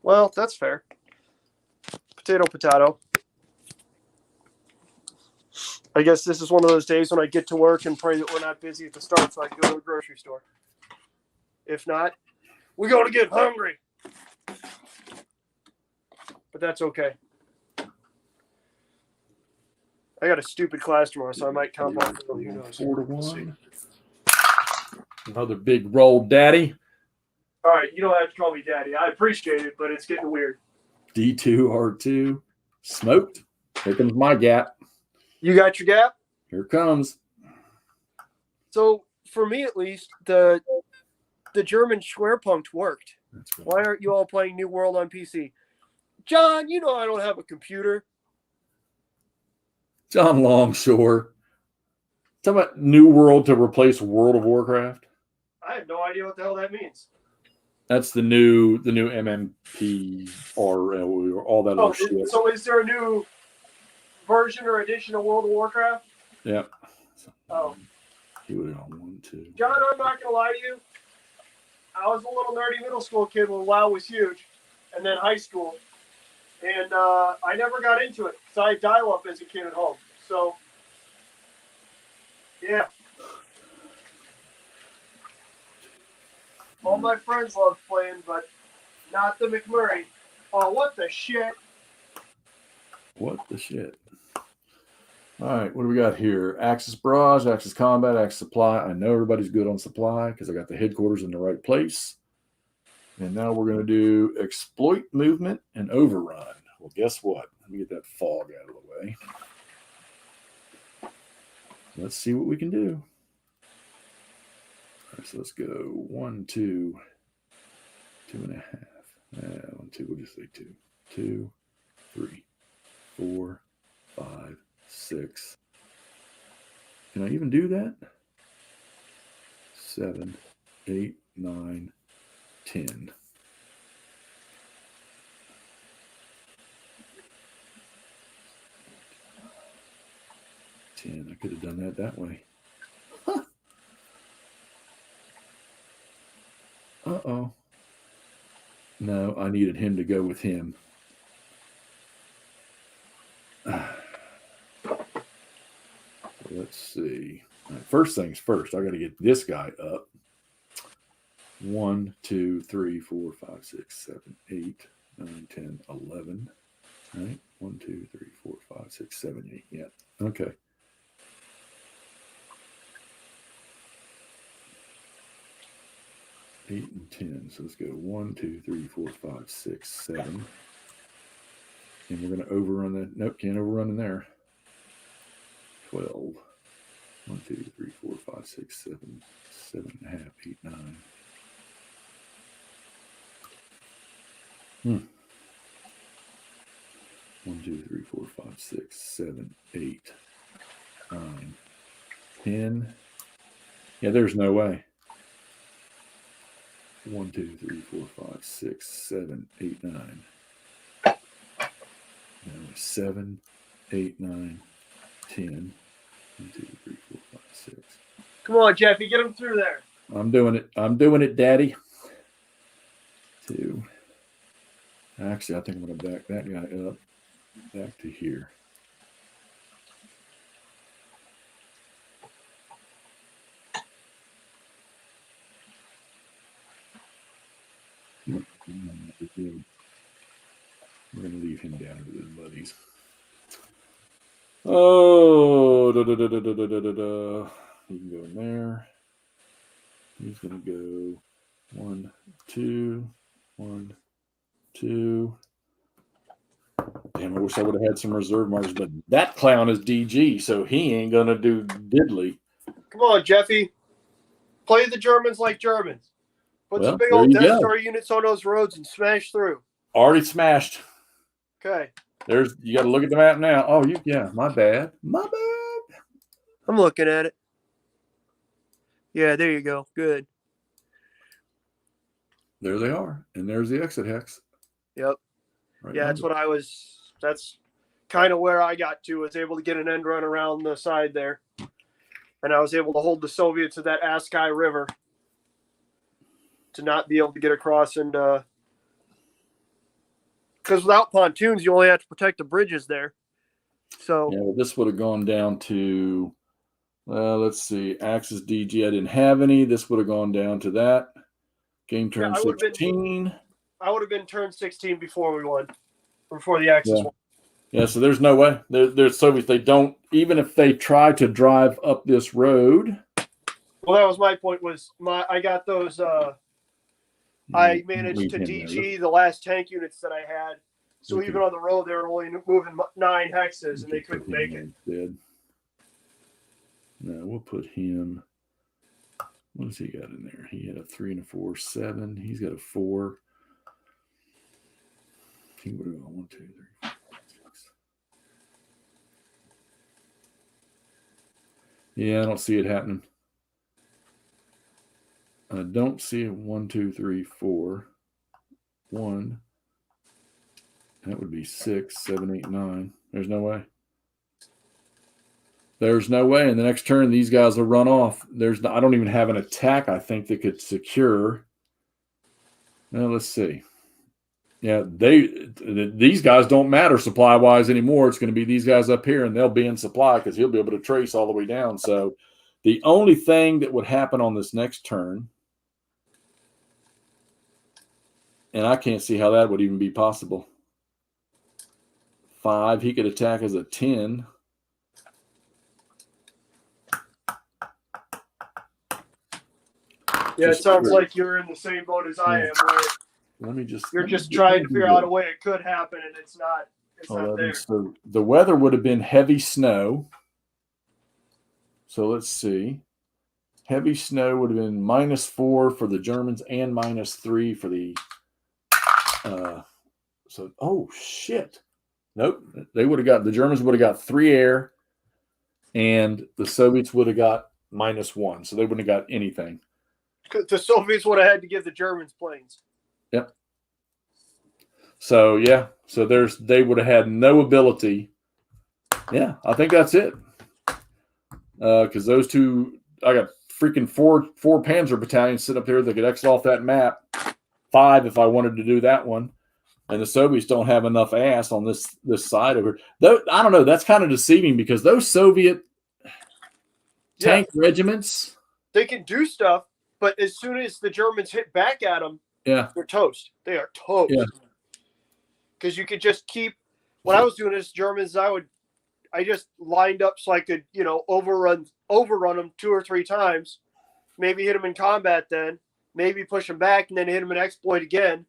Well, that's fair. Potato, potato. I guess this is one of those days when I get to work and pray that we're not busy at the start so I can go to the grocery store. If not, we're going to get hungry. But that's okay. I got a stupid class tomorrow, so I might comp off. Who knows? 4-1. Another big roll, Daddy. All right, you don't have to call me daddy. I appreciate it, but it's getting weird. D2R2. Smoked. Here comes my gap. You got your gap? Here it comes. So, for me at least, the German Schwerpunkt worked. That's right. Why aren't you all playing New World on PC? John, you know I don't have a computer. John Longshore. Talking about New World to replace World of Warcraft. I have no idea what the hell that means. That's the new MMP or all that other shit. So is there a new version or edition of World of Warcraft? Yeah. Oh. He would have 1, 2. John, I'm not going to lie to you. I was a little nerdy middle school kid when WoW was huge, and then high school. And I never got into it because I had dial-up as a kid at home. So, yeah. All my friends love playing, but not the McMurray. Oh, what the shit? What the shit? All right, what do we got here? Axis Barrage, Axis Combat, Axis Supply. I know everybody's good on supply because I got the headquarters in the right place. And now we're going to do Exploit Movement and Overrun. Well, guess what? Let me get that fog out of the way. Let's see what we can do. All right, so let's go 1, 2, 2.5. 1, 2, we'll just say 2. 2, 3, 4, 5, 6. Can I even do that? 7, 8, 9, 10. I could have done that way. Huh. Uh-oh. No, I needed him to go with him. Let's see. All right, first things first, I got to get this guy up. 1, 2, 3, 4, 5, 6, 7, 8, 9, 10, 11. All right. 1, 2, 3, 4, 5, 6, 7, 8. Yeah. Okay. Eight and 10. So let's go 1, 2, 3, 4, 5, 6, 7. And we're going to overrun that. Nope, can't overrun in there. 12. 1, 2, 3, 4, 5, 6, 7, 7.5, 8, 9. 1, 2, 3, 4, 5, 6, 7, 8, 9, 10. Yeah, there's no way. 1, 2, 3, 4, 5, 6, 7, 8, 9. No, 7, 8, 9, 10. 1, 2, 3, 4, 5, 6. Come on, Jeffy, get him through there. I'm doing it. I'm doing it, Daddy. 2. Actually, I think I'm going to back that guy up back to here. We're going to leave him down with his buddies. Oh, He can go in there. He's going to go 1, 2, 1, 2. Damn, I wish I would have had some reserve markers, but that clown is DG, so he ain't going to do diddly. Come on, Jeffy. Play the Germans like Germans. Put Well, some big there old you Death go. Star units on those roads and smash through. Already smashed. Okay. You got to look at the map now. Oh, my bad. My bad. I'm looking at it. Yeah, there you go. Good. There they are. And there's the exit hex. Yep. Right Yeah, that's what I was. kind of where I got to. Was able to get an end run around the side there. And I was able to hold the Soviets at that Askai River to not be able to get across. And because without pontoons, you only have to protect the bridges there. So yeah, well, this would have gone down to, let's see, Axis DG. I didn't have any. This would have gone down to that. Game turn 16. I would have been turn 16 before we won, before the Axis won. Yeah, so there's no way. There's Soviets. They don't, even if they try to drive up this road. Well, that was my point. I got those. I managed to DG the last tank units that I had. So even on the road, they were only moving 9 hexes, and they couldn't make it. Dead. No, we'll put him. What has he got in there? He had a 3 and a 4, 7. He's got a 4. He would have gone 1, 2, 3, 4, 5, 6. Yeah, I don't see it happening. I don't see it. 1, 2, 3, 4. 1. That would be 6, 7, 8, 9. There's no way. There's no way. In the next turn, these guys will run off. I don't even have an attack, I think, that could secure. Now, let's see. Yeah, these guys don't matter supply-wise anymore. It's going to be these guys up here, and they'll be in supply because he'll be able to trace all the way down. So the only thing that would happen on this next turn, and I can't see how that would even be possible. 5, he could attack as a 10. Yeah, it sounds like you're in the same boat as I am. Where you're just trying to figure out a way it could happen, and it's not there. So the weather would have been heavy snow. So let's see. Heavy snow would have been -4 for the Germans and -3 for the. Oh shit! Nope. The Germans would have got 3 air, and the Soviets would have got -1. So they wouldn't have got anything. The Soviets would have had to give the Germans planes. Yep. So yeah, they would have had no ability. Yeah, I think that's it. Because those two, I got freaking four Panzer battalions sitting up here that could exit off that map. 5 if I wanted to do that one. And the Soviets don't have enough ass on this side of it. Though I don't know, that's kind of deceiving because those Soviet tank regiments, they can do stuff, but as soon as the Germans hit back at them, they're toast. They are toast. Because you could just keep. When I was doing this, Germans, I just lined up so I could, overrun them 2 or 3 times, maybe hit them in combat, then maybe push them back, and then hit them in exploit again.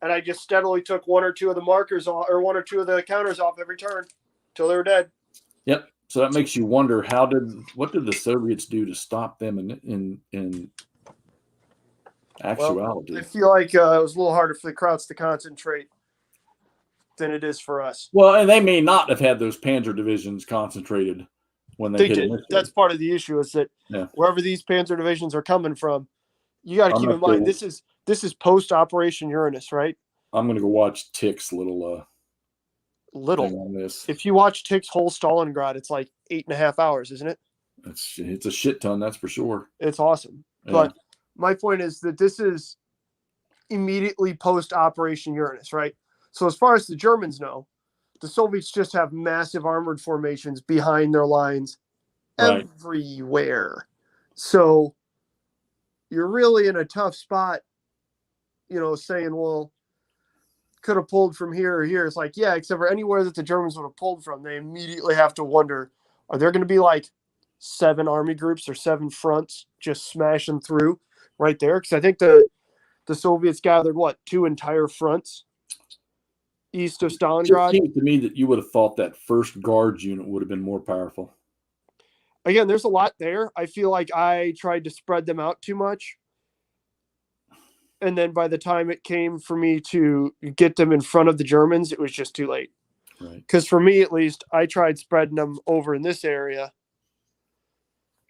And I just steadily took 1 or 2 of the markers off, or 1 or 2 of the counters off every turn till they were dead. Yep. So that makes you wonder what did the Soviets do to stop them in actuality? Well, I feel like it was a little harder for the Krauts to concentrate than it is for us. Well, and they may not have had those Panzer divisions concentrated when they hit did. That's part of the issue is that wherever these Panzer divisions are coming from, you got to keep in mind this is post Operation Uranus, right? I'm going to go watch Tick's little on this. If you watch Tick's whole Stalingrad, it's like 8.5 hours, isn't it? It's a shit ton, that's for sure. It's awesome. Yeah. But my point is that this is immediately post Operation Uranus, right? So as far as the Germans know, the Soviets just have massive armored formations behind their lines everywhere. So you're really in a tough spot, saying, well, could have pulled from here or here. It's like, yeah, except for anywhere that the Germans would have pulled from, they immediately have to wonder, are there going to be like 7 army groups or 7 fronts just smashing through right there? Because I think the Soviets gathered, 2 entire fronts east of Stalingrad. It seemed to me that you would have thought that first Guards unit would have been more powerful. Again, there's a lot there. I feel like I tried to spread them out too much. And then by the time it came for me to get them in front of the Germans, it was just too late. Because for me, at least, I tried spreading them over in this area,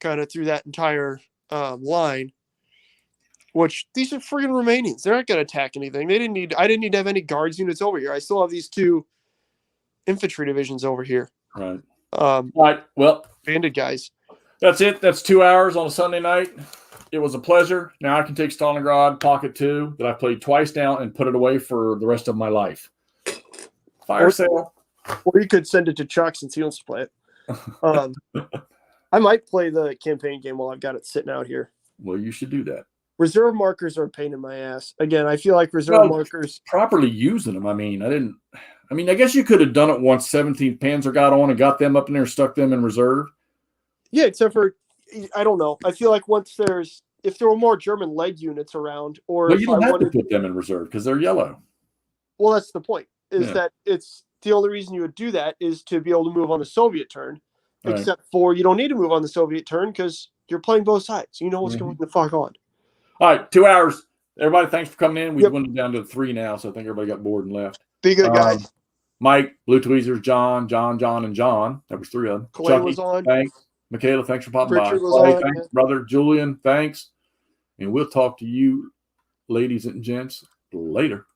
kind of through that entire line. Which these are friggin' Romanians. They're not going to attack anything. I didn't need to have any Guards units over here. I still have these 2 infantry divisions over here. Right. All right. Well, banded guys. That's it. That's 2 hours on a Sunday night. It was a pleasure. Now I can take Stalingrad Pocket 2 that I played twice now and put it away for the rest of my life. Fire sale. Or you could send it to Chuck since he wants to play it. I might play the campaign game while I've got it sitting out here. Well, you should do that. Reserve markers are a pain in my ass. Again, I feel like reserve markers. Properly using them. I guess you could have done it once 17th Panzer got on and got them up in there, stuck them in reserve. Yeah, except for, I don't know. I feel like if there were more German leg units around, or you don't have to put them in reserve because they're yellow. Well, that's the point. That it's the only reason you would do that is to be able to move on the Soviet turn. Right. Except for you don't need to move on the Soviet turn because you're playing both sides. You know what's going the fuck on. All right, 2 hours. Everybody, thanks for coming in. We've went down to 3 now, so I think everybody got bored and left. Be good, guys. Mike, Blue Tweezers, John, and John. That was 3 of them. Clay was on. Thanks. Michaela, thanks for popping Richard by. was on, thanks. Brother Julian, thanks. And we'll talk to you, ladies and gents, later.